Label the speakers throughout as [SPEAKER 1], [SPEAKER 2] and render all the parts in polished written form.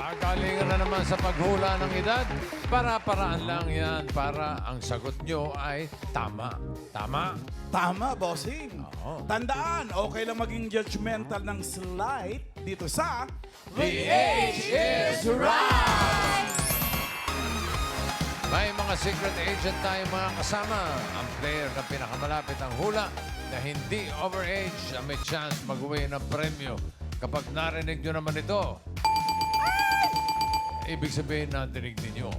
[SPEAKER 1] Kagalingan na naman sa paghula ng edad. Para-paraan lang yan para ang sagot nyo ay tama. Tama?
[SPEAKER 2] Tama, bossing.
[SPEAKER 1] Oo.
[SPEAKER 2] Tandaan, okay lang maging judgmental ng slight dito sa
[SPEAKER 1] The age is right! May mga secret agent tayong mga kasama. Ang player na pinakamalapit ang hula na hindi overage ang may chance mag-uwi ng premyo. Kapag narinig nyo naman ito, ibig sabihin na dinig ninyo.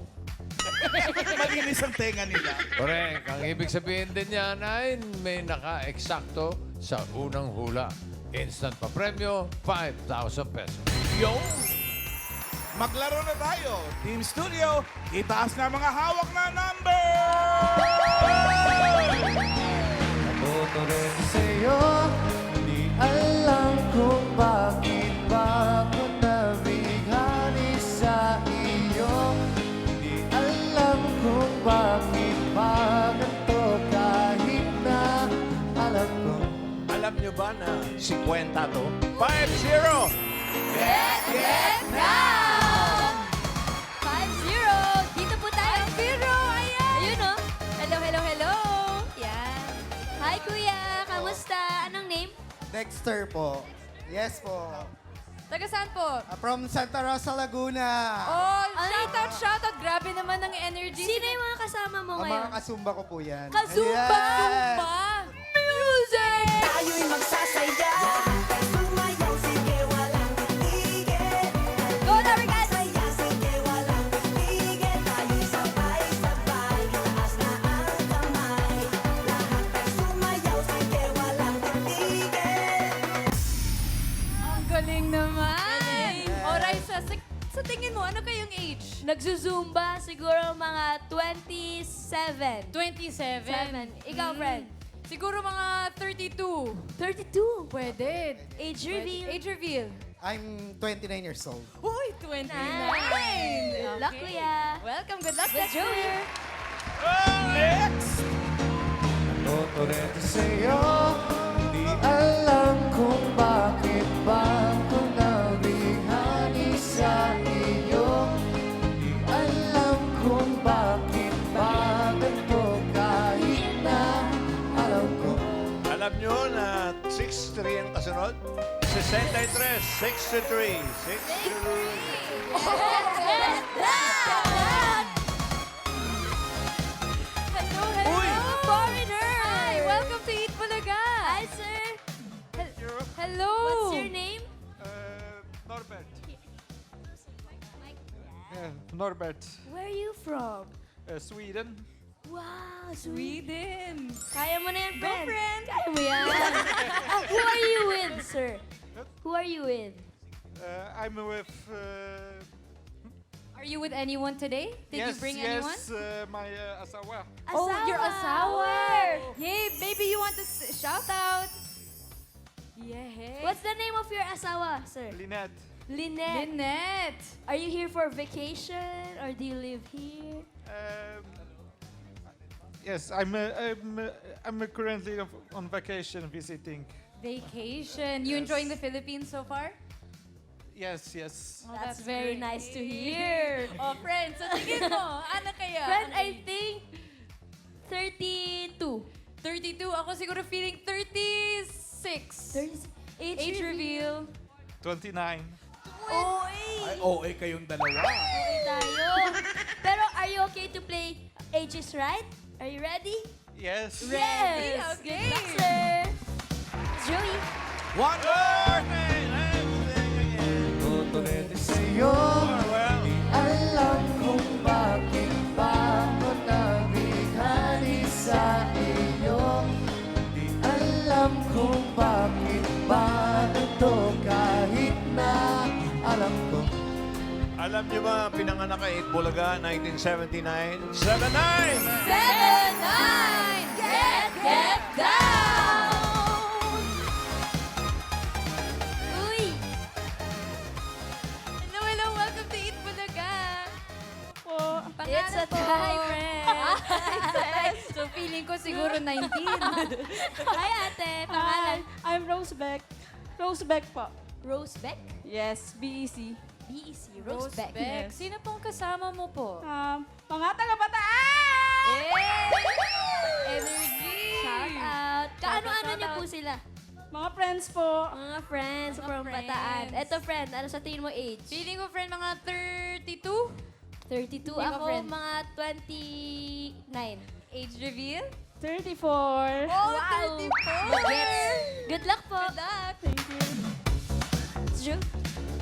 [SPEAKER 2] Maginis ang tenga nila.
[SPEAKER 1] Correct. Ang ibig sabihin din yan ay may naka-eksakto sa unang hula. Instant pa premyo, 5,000 pesos.
[SPEAKER 2] Yo! Maglaro na tayo. Team Studio, itaas na mga hawak na number!
[SPEAKER 3] Boto rin sa'yo, di alam kung bakit ba ako nabighani sa iyo. Di alam kung bakit ba ganito kahit na alam ko.
[SPEAKER 4] Alam nyo ba na 50 to? 5-0!
[SPEAKER 5] Get now! 5-0. Dito po tayo. 5-0. Ayan. Ayun o. Hello, hello, hello. Yan. Hi, kuya. Kamusta? Anong name?
[SPEAKER 3] Dexter po. Yes po.
[SPEAKER 5] Taga saan po?
[SPEAKER 3] From Santa Rosa, Laguna.
[SPEAKER 5] Oh, shoutout. Grabe naman ang energy. Sino yung mga kasama mo
[SPEAKER 3] Ang
[SPEAKER 5] ngayon?
[SPEAKER 3] mga kasumba ko po yan.
[SPEAKER 5] Kazumba!
[SPEAKER 3] Yes.
[SPEAKER 5] Zumba! Music!
[SPEAKER 6] Tayo'y magsasaya. Sumayaw, sige, walang tigil.
[SPEAKER 5] Go, Darigan!
[SPEAKER 6] Saya, sige, walang tigil. Tayo'y sabay-sabay. Itaas na ang kamay. Lahat ay sumayaw, sige, walang tigil.
[SPEAKER 5] Ang galing naman! Alright, sa tingin mo, ano kayong age?
[SPEAKER 7] Nagzuzumba siguro mga 27.
[SPEAKER 5] 27.
[SPEAKER 7] Ikaw, friend?
[SPEAKER 5] Siguro mga 32.
[SPEAKER 7] 32.
[SPEAKER 5] Pwede.
[SPEAKER 7] Age reveal.
[SPEAKER 5] Age reveal.
[SPEAKER 3] I'm 29 years old.
[SPEAKER 5] Uy, 29.
[SPEAKER 7] Good luck, kuya.
[SPEAKER 5] Welcome. Good luck,
[SPEAKER 7] Let's go.
[SPEAKER 5] Dexter.
[SPEAKER 2] Next!
[SPEAKER 3] Boto rin sa'yo, di alam kung bakit ba ako nabighani sa iyo. Di alam kung bakit ba ganito kahit na alam ko.
[SPEAKER 4] Alam nyo na 6-3 ang kasunod? 63, 63, 63.
[SPEAKER 5] Hello, hello. Foreigner. Hi, welcome to Eat Bulaga.
[SPEAKER 7] Hi, sir.
[SPEAKER 5] Hello.
[SPEAKER 7] What's your name?
[SPEAKER 8] Norbert. Norbert.
[SPEAKER 7] Where are you from?
[SPEAKER 8] Sweden.
[SPEAKER 7] Wow,
[SPEAKER 5] Sweden.
[SPEAKER 7] Kaya mo na yan,
[SPEAKER 5] Go,
[SPEAKER 7] friend.
[SPEAKER 5] friend.
[SPEAKER 7] Kaya mo yan. Who are you with, sir? Who are you with?
[SPEAKER 8] I'm with.
[SPEAKER 5] Are you with anyone today? Did you bring anyone?
[SPEAKER 8] Yes, my asawa.
[SPEAKER 5] Oh, your asawa.
[SPEAKER 7] Wow.
[SPEAKER 5] Yay, baby, you want to shout out? Yeah.
[SPEAKER 7] What's the name of your asawa, sir?
[SPEAKER 8] Lynette.
[SPEAKER 7] Lynette.
[SPEAKER 5] Lynette?
[SPEAKER 7] Are you here for vacation or do you live here?
[SPEAKER 8] Yes, I'm currently on vacation visiting.
[SPEAKER 5] Vacation. You enjoying the Philippines so far?
[SPEAKER 8] Yes, yes.
[SPEAKER 5] Oh,
[SPEAKER 7] That's very nice to hear.
[SPEAKER 5] Oh, friends, sa tingin mo, ano kaya?
[SPEAKER 7] Friend, I think 32.
[SPEAKER 5] 32. Ako siguro feeling 36. Age reveal.
[SPEAKER 8] 29.
[SPEAKER 2] Ay, OA kayong dalawa.
[SPEAKER 7] Okay tayo. Pero are you okay to play Ages Right? Are you ready?
[SPEAKER 8] Yes.
[SPEAKER 5] Ready?
[SPEAKER 7] Yes.
[SPEAKER 5] Okay.
[SPEAKER 7] Good luck, sir. Joey.
[SPEAKER 2] One word!
[SPEAKER 3] Boto rin sa'yo, di alam kung bakit ba ako nabighani sa iyo. Di alam kung bakit ba ito kahit na alam ko.
[SPEAKER 4] Alam nyo ba, pinanganak kay Bulaga, 1979? 79!
[SPEAKER 5] 7-9! Get down!
[SPEAKER 7] Uy.
[SPEAKER 5] Hello, hello. Welcome to Eat Bulaga.
[SPEAKER 7] It's a time, friend.
[SPEAKER 5] So feeling ko siguro 19.
[SPEAKER 7] Hi, ate. Pangalan?
[SPEAKER 9] I'm Rosebeck. Rosebeck po.
[SPEAKER 7] Rose Beck?
[SPEAKER 9] Yes, BEC.
[SPEAKER 5] BEC,
[SPEAKER 9] Rose
[SPEAKER 5] Rosebeck.
[SPEAKER 9] Beck.
[SPEAKER 3] Yes.
[SPEAKER 9] Sino pong kasama mo po?
[SPEAKER 3] Mga taga-bataan!
[SPEAKER 9] Energy!
[SPEAKER 5] Shout out. Kaano-ano
[SPEAKER 3] Shout
[SPEAKER 5] niyo
[SPEAKER 3] out.
[SPEAKER 5] po sila?
[SPEAKER 3] Mga friends po.
[SPEAKER 5] Mga friends
[SPEAKER 9] Mga
[SPEAKER 5] from
[SPEAKER 9] friends.
[SPEAKER 5] Bataan. Eto friend, ano sa tingin mo age?
[SPEAKER 9] Feeling ko friend mga 32?
[SPEAKER 5] 32.
[SPEAKER 9] Hindi
[SPEAKER 5] Ako,
[SPEAKER 9] ko friend.
[SPEAKER 5] mga 29.
[SPEAKER 9] Age reveal?
[SPEAKER 3] 34.
[SPEAKER 9] Oh,
[SPEAKER 5] Wow.
[SPEAKER 9] 34!
[SPEAKER 5] Gets. Good luck po.
[SPEAKER 9] Good luck!
[SPEAKER 3] Thank you.
[SPEAKER 5] Drew,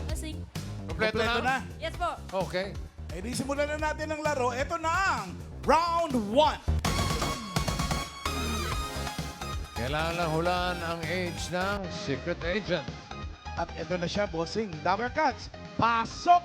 [SPEAKER 5] kasing.
[SPEAKER 1] Kompleto
[SPEAKER 2] Kompleto
[SPEAKER 1] na?
[SPEAKER 2] na.
[SPEAKER 9] Yes po.
[SPEAKER 1] Okay.
[SPEAKER 2] Eh di simulan na natin ang laro. Ito na ang round 1.
[SPEAKER 1] Kailangan lang hulaan ang age ng secret agent.
[SPEAKER 2] At ito na siya, bossing. Dabber Cats, pasok!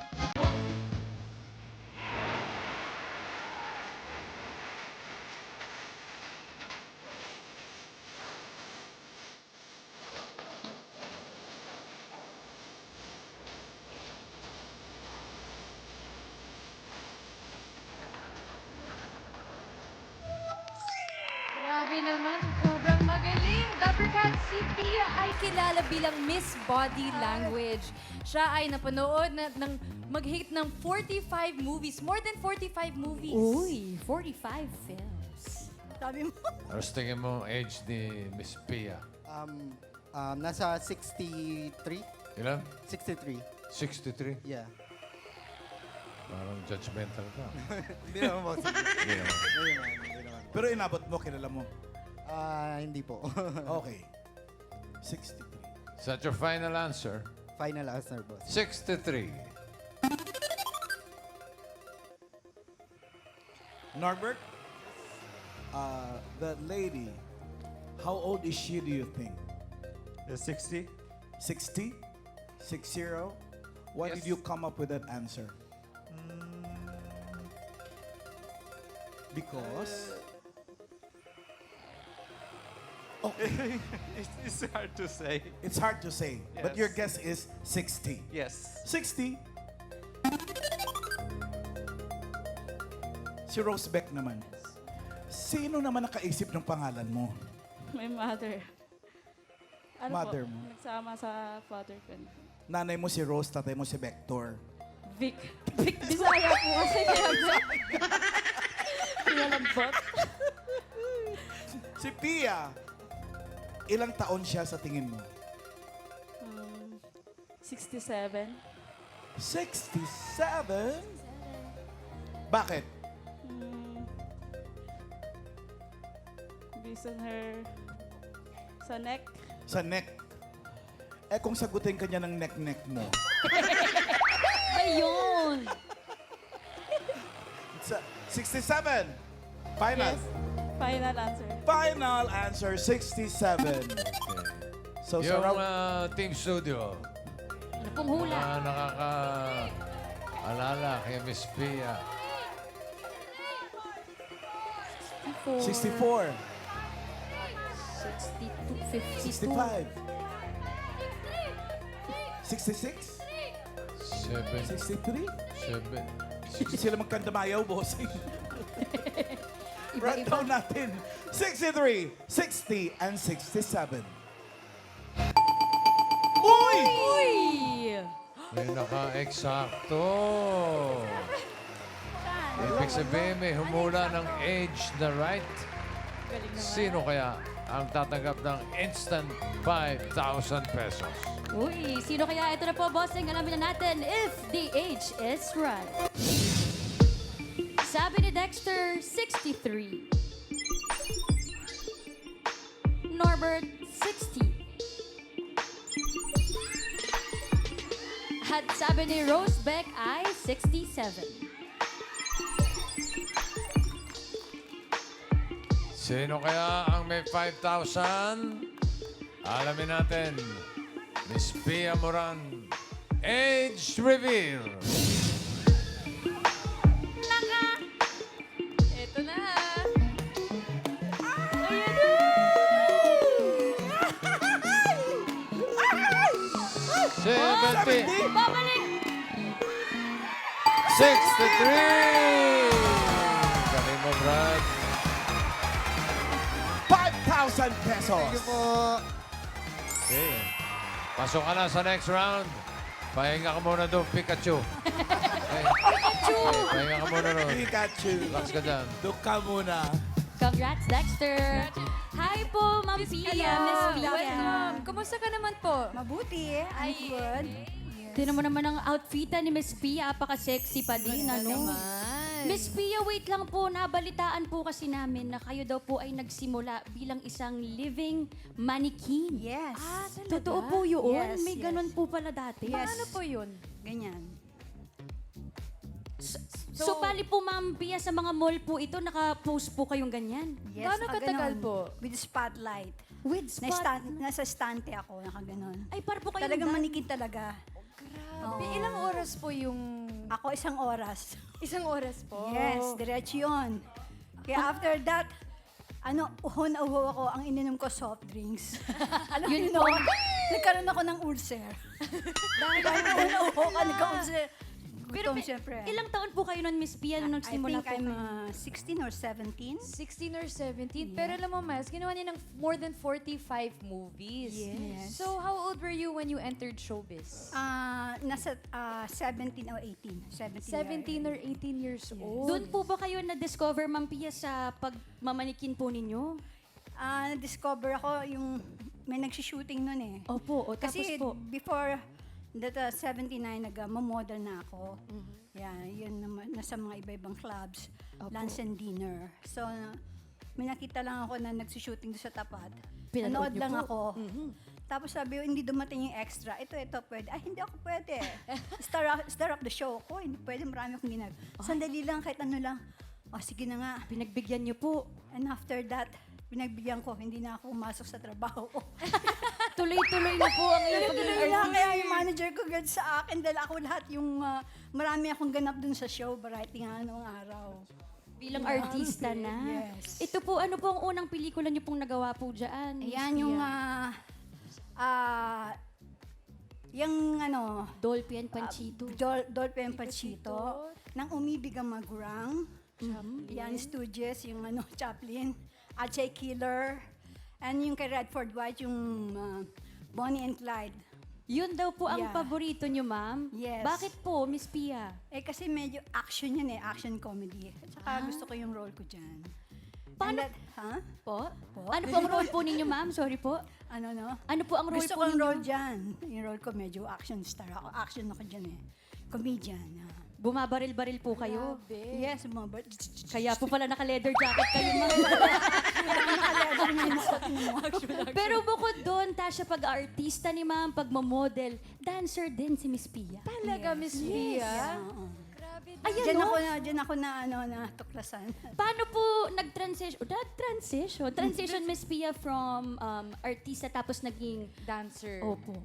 [SPEAKER 9] Grabe naman, sobrang magaling. Dapper Cat, si Pia ay kilala bilang Miss Body Language. Siya ay napanood ng mag-hit ng 45 movies. More than 45 movies.
[SPEAKER 5] Uy, 45 films.
[SPEAKER 3] Sabi mo.
[SPEAKER 1] Ano sa tingin mo ang age ni Miss Pia?
[SPEAKER 10] Nasa 63.
[SPEAKER 1] Ilan?
[SPEAKER 10] 63.
[SPEAKER 1] 63?
[SPEAKER 10] Yeah.
[SPEAKER 1] Parang judgmental ka.
[SPEAKER 10] Hindi naman boss.
[SPEAKER 1] Hindi naman.
[SPEAKER 10] Hindi naman.
[SPEAKER 2] Pero inabot mo, kilala mo.
[SPEAKER 10] Hindi po.
[SPEAKER 2] Okay. 63.
[SPEAKER 1] Is that your final answer?
[SPEAKER 10] Final answer, boss.
[SPEAKER 1] 63.
[SPEAKER 2] Norbert, the lady, how old is she, do you think?
[SPEAKER 8] 60?
[SPEAKER 2] 60? 60? Why
[SPEAKER 8] Yes.
[SPEAKER 2] did you come up with that answer? Because?
[SPEAKER 8] It's hard to say.
[SPEAKER 2] It's hard to say, but
[SPEAKER 8] Yes.
[SPEAKER 2] your guess is 60.
[SPEAKER 8] Yes.
[SPEAKER 2] 60. Si Rosebeck naman. Sino naman nakaisip ng pangalan mo?
[SPEAKER 3] My mother.
[SPEAKER 2] Mother
[SPEAKER 3] po?
[SPEAKER 2] mo.
[SPEAKER 3] Nagsama sa father ko.
[SPEAKER 2] Nanay mo si Rose, tatay mo si Vector.
[SPEAKER 3] Vic. Vic Bisaya po kasi kaya Vic. Pinalambot.
[SPEAKER 2] Si Pia, ilang taon siya sa tingin mo?
[SPEAKER 3] 67.
[SPEAKER 2] 67? Bakit?
[SPEAKER 3] Based on her sa neck.
[SPEAKER 2] Sa neck. Eh kung sagutin ka niya ng neck-neck mo.
[SPEAKER 5] Ayun!
[SPEAKER 2] Sa 67. Final.
[SPEAKER 3] Yes. Final answer.
[SPEAKER 2] Final answer, 67. So sa
[SPEAKER 1] Yung
[SPEAKER 2] round...
[SPEAKER 1] Team Studio,
[SPEAKER 5] Ano pong hula?
[SPEAKER 1] nakaka-alala kay Miss Pia.
[SPEAKER 2] 64.
[SPEAKER 5] 62, 52.
[SPEAKER 2] 65. 66?
[SPEAKER 1] 7.
[SPEAKER 2] 63?
[SPEAKER 1] 7.
[SPEAKER 2] Sila magkandamayaw, bossing. Rundown natin. 63, 60, and 67. Uy!
[SPEAKER 3] Uy!
[SPEAKER 1] May naka-eksakto. Ibig sabihin may humula ng age na right. Sino kaya ang tatanggap ng instant 5,000 pesos?
[SPEAKER 5] Uy, sino kaya ito na po, bossing? Alamin na natin if the age is right. Sabi ni Dexter, 63. Norbert, 60. At sabi ni Rosebeck ay 67.
[SPEAKER 1] Sino kaya ang may 5,000? Alamin natin. Miss Pia Moran, age reveal.
[SPEAKER 9] Ito na.
[SPEAKER 3] Ayan na!
[SPEAKER 1] 70.
[SPEAKER 5] Babalik!
[SPEAKER 1] 63! Galing mo, Brad.
[SPEAKER 2] 5,000 pesos.
[SPEAKER 10] Thank you po.
[SPEAKER 1] Okay. Pasok ka na sa next round. Pahinga ka muna doon, Pikachu. Pikachu! Pahinga ka muna doon.
[SPEAKER 2] Pikachu.
[SPEAKER 1] Relax ka dyan.
[SPEAKER 2] Doon ka muna.
[SPEAKER 5] Congrats, Dexter. Hi po, Ma'am Pia, Miss Pia.
[SPEAKER 9] Welcome. Kumusta ka naman po?
[SPEAKER 3] Mabuti, I'm good.
[SPEAKER 9] Tinan mo naman ang outfitan ni Miss Pia. Apaka-sexy pa din, ano? Miss Pia, wait lang po. Nabalitaan po kasi namin na kayo daw po ay nagsimula bilang isang living mannequin.
[SPEAKER 3] Yes.
[SPEAKER 9] Totoo po yun?
[SPEAKER 3] Yes,
[SPEAKER 9] May
[SPEAKER 3] yes.
[SPEAKER 9] ganun po pala dati.
[SPEAKER 3] Yes.
[SPEAKER 9] Paano po yun?
[SPEAKER 3] Ganyan.
[SPEAKER 9] So, bali po, Ma'am Pia, sa mga mall po ito, naka-post po kayong ganyan?
[SPEAKER 3] Yes,
[SPEAKER 9] Gaano katagal
[SPEAKER 3] ganun.
[SPEAKER 9] po?
[SPEAKER 3] With spotlight.
[SPEAKER 9] With
[SPEAKER 3] Nasa stante ako, nakaganon.
[SPEAKER 9] Ay, para po kayong
[SPEAKER 3] Talagang manikin talaga.
[SPEAKER 9] Grabe. Ilang oras po yung...
[SPEAKER 3] Ako 1 oras.
[SPEAKER 9] Isang oras po?
[SPEAKER 3] Yes, diretso yun. Kaya after that, uho na uho ako, ang ininom ko soft drinks. Alam
[SPEAKER 9] Yun
[SPEAKER 3] mo, nagkaroon ako ng ulcer. Dahil uho na uho ka, nagka-ulcer.
[SPEAKER 9] Pero
[SPEAKER 3] Gutom, syempre.
[SPEAKER 9] ilang taon po kayo nun, Miss Pia, nung
[SPEAKER 3] I
[SPEAKER 9] nagsimula
[SPEAKER 3] think
[SPEAKER 9] po
[SPEAKER 3] I'm
[SPEAKER 9] kayo?
[SPEAKER 3] 16 or 17.
[SPEAKER 11] 16 or 17. Pero alam mo, Mas, ginawa niya ng more than 45 movies.
[SPEAKER 3] Yes.
[SPEAKER 11] So, how old were you when you entered showbiz?
[SPEAKER 3] Nasa 17 or 18.
[SPEAKER 11] 17 or 18 years old.
[SPEAKER 9] Doon po ba kayo na-discover, Ma'am Pia, sa pagmamanikin po ninyo?
[SPEAKER 3] Na-discover ako yung may nagsi-shooting nun eh.
[SPEAKER 9] Opo, o tapos
[SPEAKER 3] Kasi
[SPEAKER 9] po.
[SPEAKER 3] before that 79, nag-model na ako. Yeah, yun naman, nasa mga iba-ibang clubs, lunch and dinner. So, may nakita lang ako na nagsushooting doon sa tapat.
[SPEAKER 9] Pinanood
[SPEAKER 3] Nanood
[SPEAKER 9] niyo
[SPEAKER 3] lang
[SPEAKER 9] po?
[SPEAKER 3] ako. Tapos sabi ko, hindi dumating yung extra. Ito, pwede. Ay, hindi ako pwede. Star of the show ko. Hindi pwede, marami akong ginagawa. Sandali lang, kahit ano lang. O, sige na nga.
[SPEAKER 9] Pinagbigyan niyo po.
[SPEAKER 3] And after that, pinagbigyan ko, hindi na ako pumasok sa trabaho ko.
[SPEAKER 9] Tuloy-tuloy na po ang iyong pagiging
[SPEAKER 3] Kaya,
[SPEAKER 9] artist.
[SPEAKER 3] kaya yung manager ko good sa akin dahil ako lahat yung marami akong ganap dun sa show, variety nga noong araw.
[SPEAKER 9] Bilang artista na.
[SPEAKER 3] Yes.
[SPEAKER 9] Ito po, ano po ang unang pelikula niyo pong nagawa po dyan? Miss
[SPEAKER 3] Ayan yung,
[SPEAKER 9] Pia?
[SPEAKER 3] yung
[SPEAKER 9] Dolphy and Panchito.
[SPEAKER 3] Dolphy and Panchito, nang umibig ang magurang. Yan, Stooges, yung Chaplin, Achay Killer, and yung kay Redford White, yung Bonnie and Clyde.
[SPEAKER 9] Yun daw po ang
[SPEAKER 3] Yeah.
[SPEAKER 9] paborito niyo, ma'am?
[SPEAKER 3] Yes.
[SPEAKER 9] Bakit po, Miss Pia?
[SPEAKER 3] Kasi medyo action yun action comedy. At saka gusto ko yung role ko dyan.
[SPEAKER 9] Paano-
[SPEAKER 3] And that-
[SPEAKER 9] Po? Ano po ang role po ninyo, ma'am? Sorry po.
[SPEAKER 3] Ano?
[SPEAKER 9] Ano po ang role
[SPEAKER 3] Gusto
[SPEAKER 9] po
[SPEAKER 3] ko yung
[SPEAKER 9] ninyo?
[SPEAKER 3] role dyan. Yung role ko medyo action star ako. Action ako dyan Comedian.
[SPEAKER 9] Bumabaril-baril po kayo.
[SPEAKER 3] Yes, mga
[SPEAKER 9] Kaya po pala naka-leather jacket kayo, ma'am. Pero bukod doon, Tasha, pag-artista ni ma'am, pag-model, dancer din si Miss Pia.
[SPEAKER 11] Talaga, Miss Pia?
[SPEAKER 9] Grabe.
[SPEAKER 3] Diyan
[SPEAKER 9] Ayan,
[SPEAKER 3] ako na tuklasan.
[SPEAKER 9] Paano po Transition, Miss Pia from artista tapos naging...
[SPEAKER 11] Dancer.
[SPEAKER 9] Opo.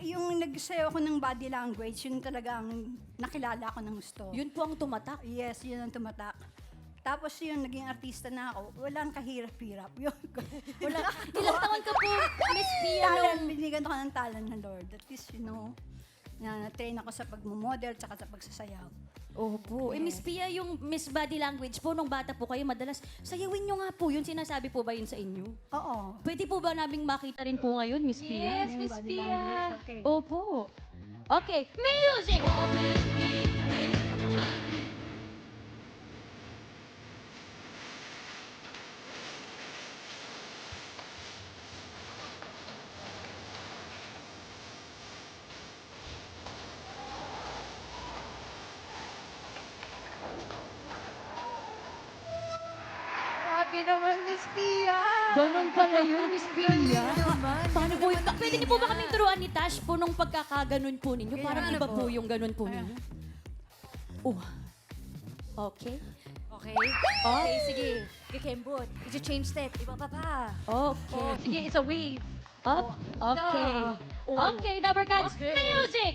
[SPEAKER 3] Yung nagsayaw ako ng body language, yun talaga ang nakilala ko ng gusto.
[SPEAKER 9] Yun po ang tumatak.
[SPEAKER 3] Yes, yun ang tumatak. Tapos yun, naging artista na ako. Walang kahirap-hirap. Yun.
[SPEAKER 9] Wala. Ilang taon ka po, Miss Pia,
[SPEAKER 3] Talent,
[SPEAKER 9] nung...
[SPEAKER 3] binigyan ako ng talent ng Lord. At least, na-train ako sa pagmamodel tsaka sa pagsasayaw.
[SPEAKER 9] Opo. Miss Pia, yung Miss Body Language po, nung bata po kayo, madalas, sayawin nyo nga po yun. Sinasabi po ba yun sa inyo?
[SPEAKER 3] Oo.
[SPEAKER 9] Pwede po ba naming makita rin po ngayon, Miss Pia?
[SPEAKER 11] Yes, Miss Pia.
[SPEAKER 3] Okay.
[SPEAKER 9] Opo. Okay, music!
[SPEAKER 11] Grabe naman, Miss Pia.
[SPEAKER 9] Ganun pala yun, Miss Pia. Paano po yun? Pwede niyo po ba kaming turuan ni Tash po nung pagkakaganon po ninyo? Parang
[SPEAKER 3] Ano
[SPEAKER 9] iba
[SPEAKER 3] po?
[SPEAKER 9] po yung ganon po ninyo. Oh. Okay.
[SPEAKER 11] Okay. Okay, sige. Kikembot. I-change step. Iba pa pa.
[SPEAKER 9] Okay.
[SPEAKER 11] Sige, it's a wave.
[SPEAKER 9] Up. Okay. Okay, number cuts. Music!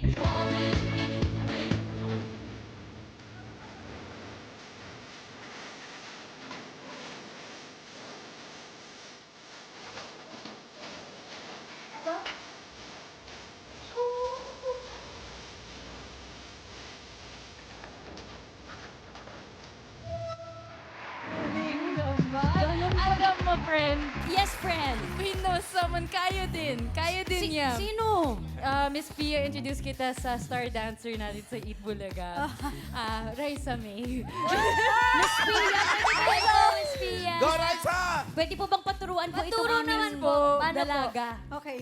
[SPEAKER 11] Alam mo
[SPEAKER 9] friend.
[SPEAKER 7] Yes, friend.
[SPEAKER 9] We know someone. Kaya din. Kaya din niya.
[SPEAKER 7] Sino?
[SPEAKER 9] Miss Pia, introduce kita sa star dancer natin sa Eat Bulaga. Raisa May.
[SPEAKER 7] Miss Pia. Hello, Miss Pia.
[SPEAKER 2] Go, Raisa!
[SPEAKER 7] Pwede po bang paturuan po itong
[SPEAKER 5] Paturo
[SPEAKER 7] aming
[SPEAKER 5] naman
[SPEAKER 9] po,
[SPEAKER 7] Paano
[SPEAKER 9] dalaga.
[SPEAKER 3] Okay.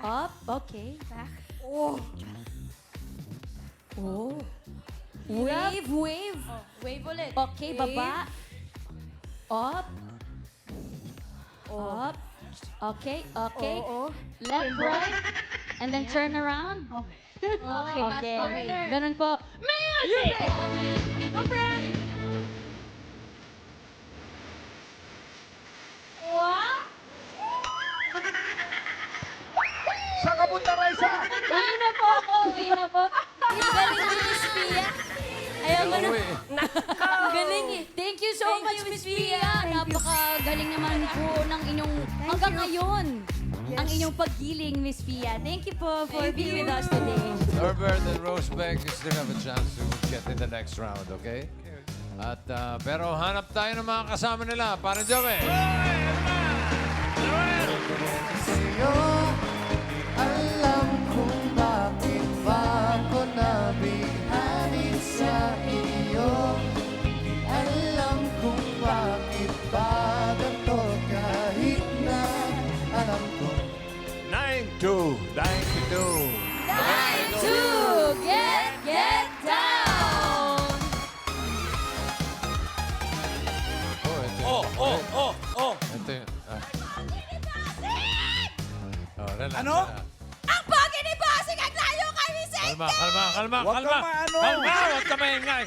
[SPEAKER 7] Up, okay.
[SPEAKER 3] Back.
[SPEAKER 7] Wave, wave.
[SPEAKER 9] Wave ulit.
[SPEAKER 7] Okay,
[SPEAKER 9] Wave.
[SPEAKER 7] baba. Up. Up. Okay, okay. Left, right. And then turn around. Okay. Ganun po.
[SPEAKER 2] Saan ka punta, Raisa?
[SPEAKER 7] Uwi na po ako. Uwi na po. Galing ni Miss Pia. Ayaw mo na.
[SPEAKER 1] Uwi.
[SPEAKER 7] Galing eh. Thank you so much, Miss Pia. Napakagaling naman po ng inyong hanggang ngayon. Ang inyong paggiling, Miss Pia. Thank you po for being with us today.
[SPEAKER 1] Norbert and Rosebeck, you still have a chance to get in the next round, okay? At pero hanap tayo ng mga kasama nila. Parang Joey.
[SPEAKER 10] Sa'yo, alam kung bakit ba ako nabihanin sa iyo. Alam kung bakit ba ganito kahit na alam ko.
[SPEAKER 4] 92. 92.
[SPEAKER 7] Get down!
[SPEAKER 1] Oh. Ito yung... relax.
[SPEAKER 2] Ano?
[SPEAKER 7] Ang pogi ni Bossing! Ang layo kay Miss
[SPEAKER 1] Kalma.
[SPEAKER 2] Huwag ka maano.
[SPEAKER 1] Huwag ka maingay.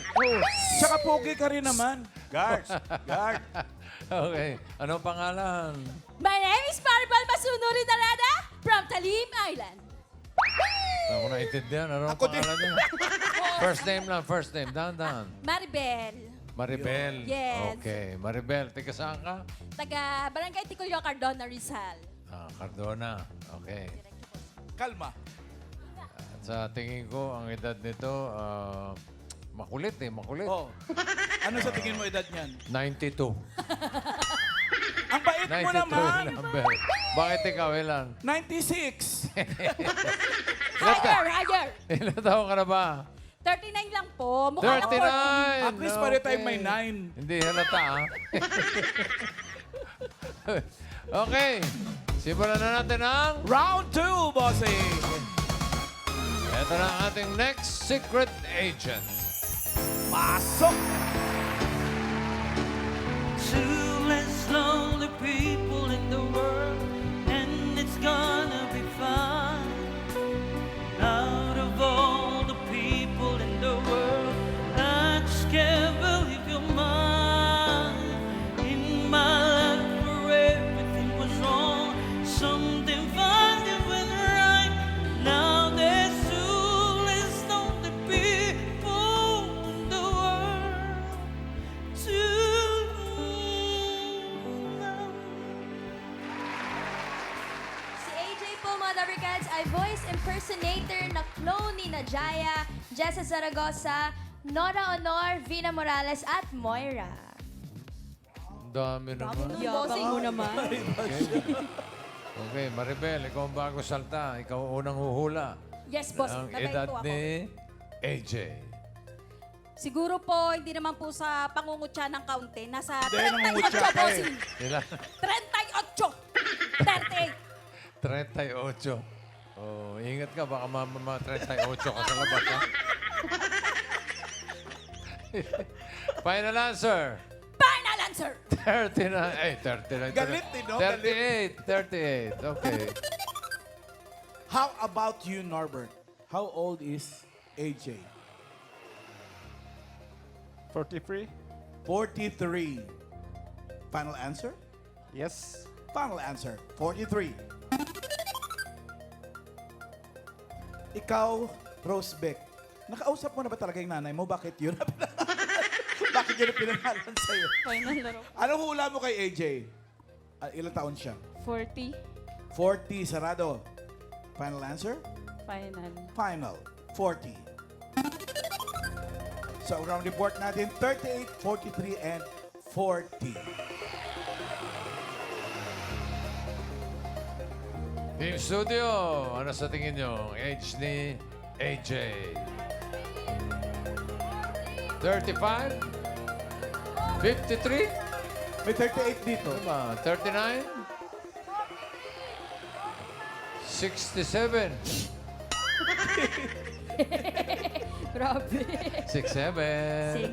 [SPEAKER 2] Tsaka pogi ka rin naman.
[SPEAKER 4] Guards. Guard.
[SPEAKER 1] Okay. Anong pangalan?
[SPEAKER 7] My name is Maribel Masunuri Darada from Talim Island.
[SPEAKER 1] Hindi ko naintindihan. Anong
[SPEAKER 2] Ako din.
[SPEAKER 1] pangalan niya? First name. Down.
[SPEAKER 7] Maribel.
[SPEAKER 1] Maribel.
[SPEAKER 7] Yes.
[SPEAKER 1] Okay. Maribel, tiga saan ka?
[SPEAKER 7] Taga Barangay Ticulio, Cardona, Rizal.
[SPEAKER 1] Cardona. Okay.
[SPEAKER 2] Kalma.
[SPEAKER 1] At sa tingin ko, ang edad nito, makulit.
[SPEAKER 2] Oh. Ano sa tingin mo edad niyan?
[SPEAKER 1] 92.
[SPEAKER 2] Ang bait mo
[SPEAKER 1] 92
[SPEAKER 2] naman.
[SPEAKER 1] yung number. Bakit ikaw, ilan?
[SPEAKER 2] 96.
[SPEAKER 7] Higher!
[SPEAKER 1] Ilan taon ka na ba?
[SPEAKER 7] 39 lang po. Mukha lang
[SPEAKER 1] 39!
[SPEAKER 2] At least pare tayo may 9.
[SPEAKER 1] Hindi halata, Okay. Simulan na natin ang...
[SPEAKER 2] Round 2, bossing.
[SPEAKER 1] Ito na ang ating next secret agent.
[SPEAKER 2] Pasok.
[SPEAKER 6] Two less lonely people in the world, and it's gonna be fine. Out of all the people in the world, I just can't believe you're mine. In my life where everything was wrong, something finally went right. Now there's two less lonely people in the world.
[SPEAKER 5] Si AJ po, mga Lovercats, ay voice impersonator na clone ni Najaya, Jessa Zaragoza, Nora Honor, Vina Morales, at Moira.
[SPEAKER 1] Ang dami naman.
[SPEAKER 7] Yabang mo naman.
[SPEAKER 1] Okay, Maribel, ikaw ang bago salta. Ikaw ang unang huhula.
[SPEAKER 7] Yes, boss.
[SPEAKER 1] Ang
[SPEAKER 7] Tatay
[SPEAKER 1] edad
[SPEAKER 7] po ako.
[SPEAKER 1] ni AJ.
[SPEAKER 7] Siguro po, hindi naman po sa pangungutya ng kaunti. Nasa
[SPEAKER 2] Hindi,
[SPEAKER 7] 38,
[SPEAKER 2] nangungutya ka eh.
[SPEAKER 7] bossing.
[SPEAKER 1] Ilan?
[SPEAKER 7] 38. 38.
[SPEAKER 1] 38. Oh, ingat ka, baka 38 ka sa labas, ha? Final answer.
[SPEAKER 7] Final answer.
[SPEAKER 1] 39.
[SPEAKER 2] Galit eh, no?
[SPEAKER 1] 38. Okay.
[SPEAKER 2] How about you, Norbert? How old is AJ?
[SPEAKER 8] 43?
[SPEAKER 2] 43. Final answer?
[SPEAKER 8] Yes.
[SPEAKER 2] Final answer, 43. Ikaw, Rosebeck, nakausap mo na ba talaga yung nanay mo? Bakit yun? Bakit yun ang pinangalan sa'yo?
[SPEAKER 9] Final laro.
[SPEAKER 2] Anong hula mo kay AJ? Ilang taon siya?
[SPEAKER 9] 40.
[SPEAKER 2] 40, sarado. Final answer?
[SPEAKER 9] Final.
[SPEAKER 2] Final, 40. So, round report natin, 38, 43, and 40.
[SPEAKER 1] Team Studio, ano sa tingin nyo? Age ni AJ. 35? 53?
[SPEAKER 2] May 38 dito.
[SPEAKER 1] Ano ba? 39? 67?
[SPEAKER 7] Grabe.
[SPEAKER 1] 67?
[SPEAKER 7] 6-7.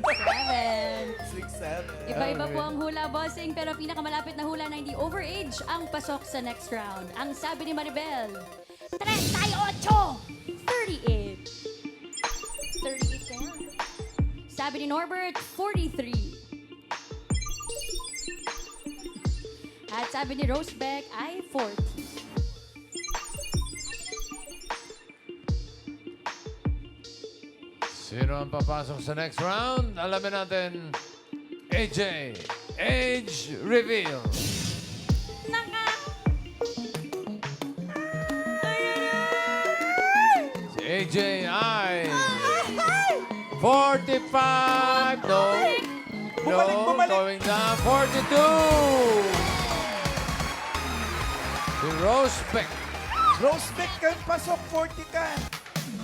[SPEAKER 7] Iba-iba po ang hula, bossing, pero pinakamalapit na hula na hindi overage ang pasok sa next round. Ang sabi ni Maribel, 38! 38.
[SPEAKER 5] 38 ka yan.
[SPEAKER 7] Sabi ni Norbert, 43. At sabi ni Rosebeck ay 40.
[SPEAKER 1] Sino ang papasok sa next round? Alamin natin, AJ, age reveal. Si AJ ay 45. No.
[SPEAKER 2] Bumalik.
[SPEAKER 1] Going down. 42. Si Rosebeck.
[SPEAKER 2] Rosebeck ka, pasok 40 ka.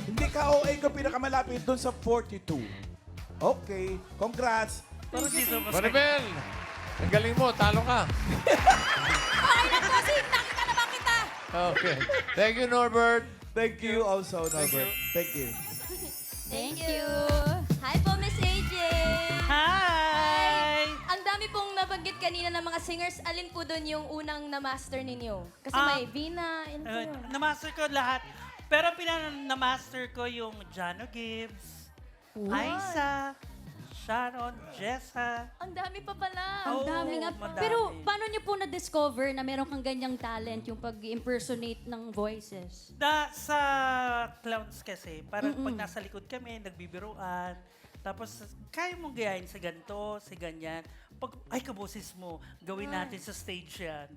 [SPEAKER 2] Hindi ka OA ka pinakamalapit doon sa 42. Okay, congrats.
[SPEAKER 6] Parang dito mas
[SPEAKER 1] Maribel, ang galing mo. Talo ka.
[SPEAKER 7] Okay na, bossing! Nakita naman kita!
[SPEAKER 1] Okay. Thank you, Norbert.
[SPEAKER 2] Thank you also, Norbert. Thank you.
[SPEAKER 7] Thank you.
[SPEAKER 5] Hi po, Miss AJ.
[SPEAKER 6] Hi!
[SPEAKER 5] Ang dami pong nabanggit kanina ng mga singers. Alin po doon yung unang na-master ninyo? Kasi may Vina, yun po yun.
[SPEAKER 6] Na-master ko lahat. Pero na-master ko yung Jano Gibbs, Aiza, Sharon, Jessa.
[SPEAKER 5] Ang dami pa pala.
[SPEAKER 7] Ang
[SPEAKER 6] Oo,
[SPEAKER 7] dami nga.
[SPEAKER 6] madami.
[SPEAKER 7] Pero paano niyo po na-discover na meron kang ganyang talent, yung pag-impersonate ng voices?
[SPEAKER 6] Sa clowns kasi, parang pag nasa likod kami, nagbibiruan. Tapos, kaya mong gayahin sa ganito, sa ganyan. Pag, ay, kaboses mo, gawin natin sa stage yan.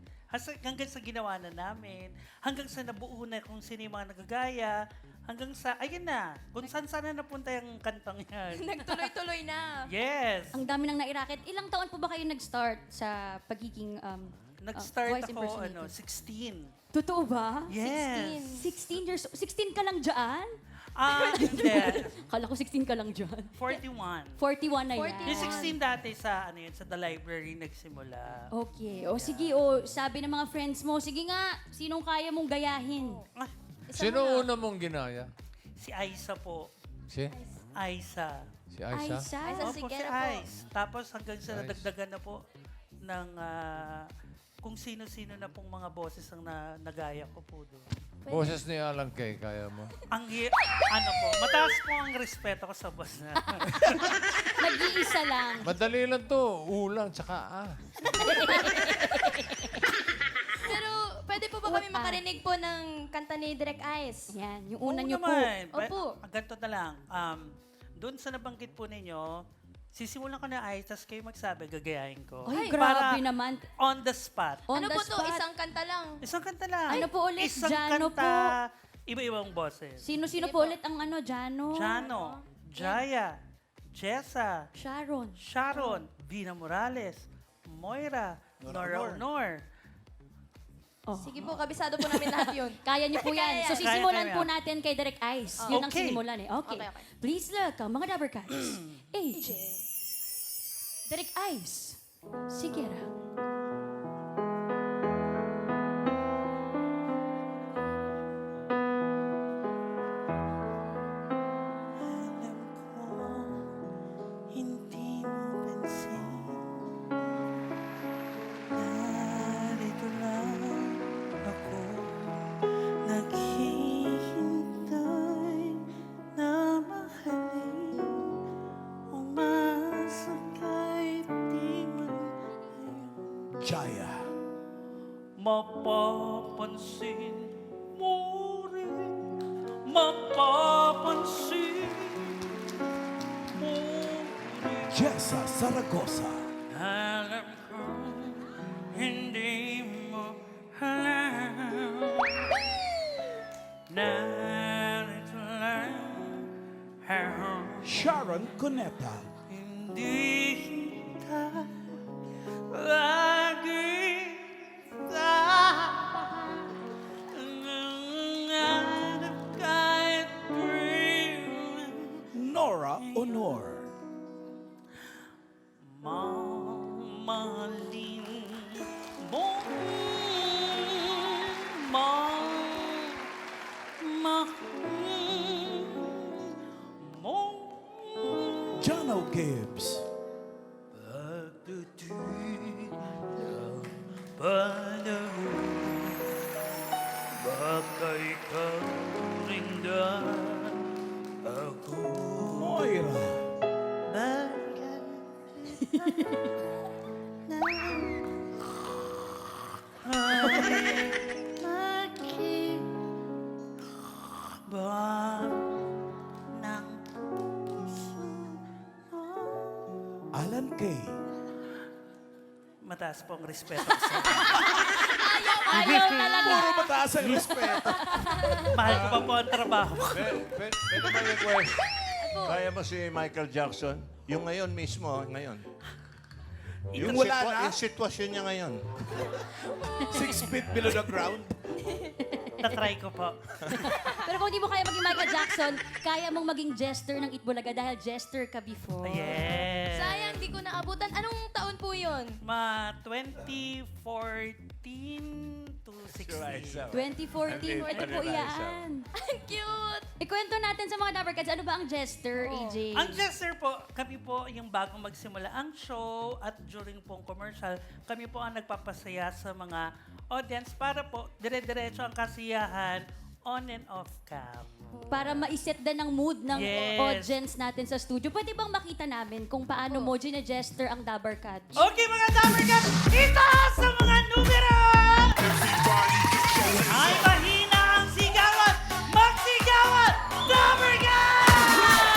[SPEAKER 6] Hanggang sa ginawa na namin, hanggang sa nabuo na kung sino yung mga nagagaya, hanggang sa, ayun na, kung saan sana napunta yung kantang yan.
[SPEAKER 5] Nagtuloy-tuloy na.
[SPEAKER 6] Yes!
[SPEAKER 7] Ang dami nang nairaket. Ilang taon po ba kayo nag-start sa pagiging
[SPEAKER 6] Nag-start
[SPEAKER 7] voice
[SPEAKER 6] ako,
[SPEAKER 7] impersonator?
[SPEAKER 6] 16.
[SPEAKER 7] Totoo ba?
[SPEAKER 6] Yes!
[SPEAKER 7] 16 years 16 ka lang dyan?
[SPEAKER 6] Hindi.
[SPEAKER 7] Kala ko 16 ka lang dyan.
[SPEAKER 6] 41.
[SPEAKER 7] 41 na yan.
[SPEAKER 6] Yung 16 dati sa, sa The Library nagsimula.
[SPEAKER 7] Okay. O sige, o sabi ng mga friends mo, sige nga, sinong kaya mong gayahin?
[SPEAKER 6] Ah,
[SPEAKER 1] Sino una mong ginaya?
[SPEAKER 6] si Aiza po.
[SPEAKER 1] Si?
[SPEAKER 6] Aiza.
[SPEAKER 1] Si Aiza?
[SPEAKER 7] Aiza?
[SPEAKER 5] Aiza
[SPEAKER 6] Opo, si
[SPEAKER 5] Sigera po.
[SPEAKER 6] Aiz. Tapos hanggang sa
[SPEAKER 1] Aiz.
[SPEAKER 6] nadagdagan na po ng kung sino-sino na pong mga boses ang nagaya ko po doon.
[SPEAKER 1] Boses ni Alan Kay, kaya mo.
[SPEAKER 6] Ano po, mataas po ang respeto ko sa boss na.
[SPEAKER 7] Nag-iisa lang.
[SPEAKER 1] Madali lang to. Ulang, tsaka
[SPEAKER 5] Pero pwede po ba kami makarinig po ng kanta ni Direk Ice?
[SPEAKER 7] Yan, yung una
[SPEAKER 6] Oo
[SPEAKER 7] niyo po.
[SPEAKER 6] naman.
[SPEAKER 5] Opo.
[SPEAKER 6] Ganito na lang. Doon sa nabanggit po ninyo, sisimulan ko na ay, tapos kayo magsabi, gagayahin ko.
[SPEAKER 7] Ay,
[SPEAKER 6] Para
[SPEAKER 7] grabe naman.
[SPEAKER 6] on the spot.
[SPEAKER 7] On
[SPEAKER 5] Ano
[SPEAKER 7] the
[SPEAKER 5] po to?
[SPEAKER 7] spot.
[SPEAKER 5] Isang kanta lang.
[SPEAKER 6] Isang kanta lang.
[SPEAKER 7] Ano po ulit?
[SPEAKER 6] Isang
[SPEAKER 7] Jano
[SPEAKER 6] kanta, iba-ibang boses.
[SPEAKER 7] Sino-sino po ulit ang Jano?
[SPEAKER 6] Jano, Jaya, Jessa,
[SPEAKER 7] Sharon.
[SPEAKER 6] Sharon, Vina Morales, Moira, Nora Honor.
[SPEAKER 7] Oh.
[SPEAKER 5] Sige po, kabisado po namin lahat yun.
[SPEAKER 7] Kaya niyo po yan.
[SPEAKER 5] Kaya
[SPEAKER 7] So
[SPEAKER 5] yan.
[SPEAKER 7] sisimulan
[SPEAKER 6] Kaya,
[SPEAKER 7] po
[SPEAKER 6] kaya.
[SPEAKER 7] natin kay Direk Ice. Yun ang
[SPEAKER 6] Okay.
[SPEAKER 7] sinimulan eh. Okay.
[SPEAKER 5] Okay, okay.
[SPEAKER 7] Please welcome mga Dabbercats. AJ. Direk Ice. Sigera.
[SPEAKER 6] Alam ko, hindi mo pansin. Narito lang ako, naghihintay na mahalin. Umasa kahit di man ngayon.
[SPEAKER 2] Jaya.
[SPEAKER 6] Mapapansin mo rin, mapapansin mo rin.
[SPEAKER 2] Jessa Zaragoza.
[SPEAKER 6] Alam ko, hindi mo alam. Narito lang ako,
[SPEAKER 2] Sharon Cuneta.
[SPEAKER 6] hindi kita lagi
[SPEAKER 2] Joe Gibbs.
[SPEAKER 6] Pagdating ng panahon, baka ikaw rin ako.
[SPEAKER 2] Moira.
[SPEAKER 6] Bakit? Ba ng puso mo?
[SPEAKER 2] Alan Kay.
[SPEAKER 6] Mataas po ang respeto ko sa
[SPEAKER 7] Ayaw talaga.
[SPEAKER 2] Puro mataas ang respeto.
[SPEAKER 6] mahal ko pa po ang trabaho.
[SPEAKER 4] Pwede ba request? Kaya mo si Michael Jackson? Yung ngayon mismo, ngayon.
[SPEAKER 2] Yung wala na?
[SPEAKER 4] Yung sitwasyon niya ngayon.
[SPEAKER 2] 6 feet below the ground.
[SPEAKER 6] Na-try ko po.
[SPEAKER 7] Pero kung di mo kaya maging Michael Jackson, kaya mong maging jester ng Itbulaga dahil jester ka before.
[SPEAKER 6] Yes.
[SPEAKER 5] Sayang, di ko naabutan. Anong taon po yun?
[SPEAKER 6] 2014 to 16.
[SPEAKER 7] 2014, ito po yan.
[SPEAKER 5] Ang cute!
[SPEAKER 7] Ikwento natin sa mga Dabber Cats, ano ba ang jester, AJ?
[SPEAKER 6] Ang jester po, kami po yung bagong magsimula ang show at during pong commercial, kami po ang nagpapasaya sa mga audience para po dire-diretso ang kasiyahan on and off cam.
[SPEAKER 7] Para ma-set din ang mood ng
[SPEAKER 6] Yes.
[SPEAKER 7] audience natin sa studio. Pwede bang makita namin kung paano mo gina-jester ang Dabber Cats?
[SPEAKER 6] Okay mga Dabber Cats, itaas ang mga numero! Ay mahina ang sigawan! Magsigawan! Dabber Cats!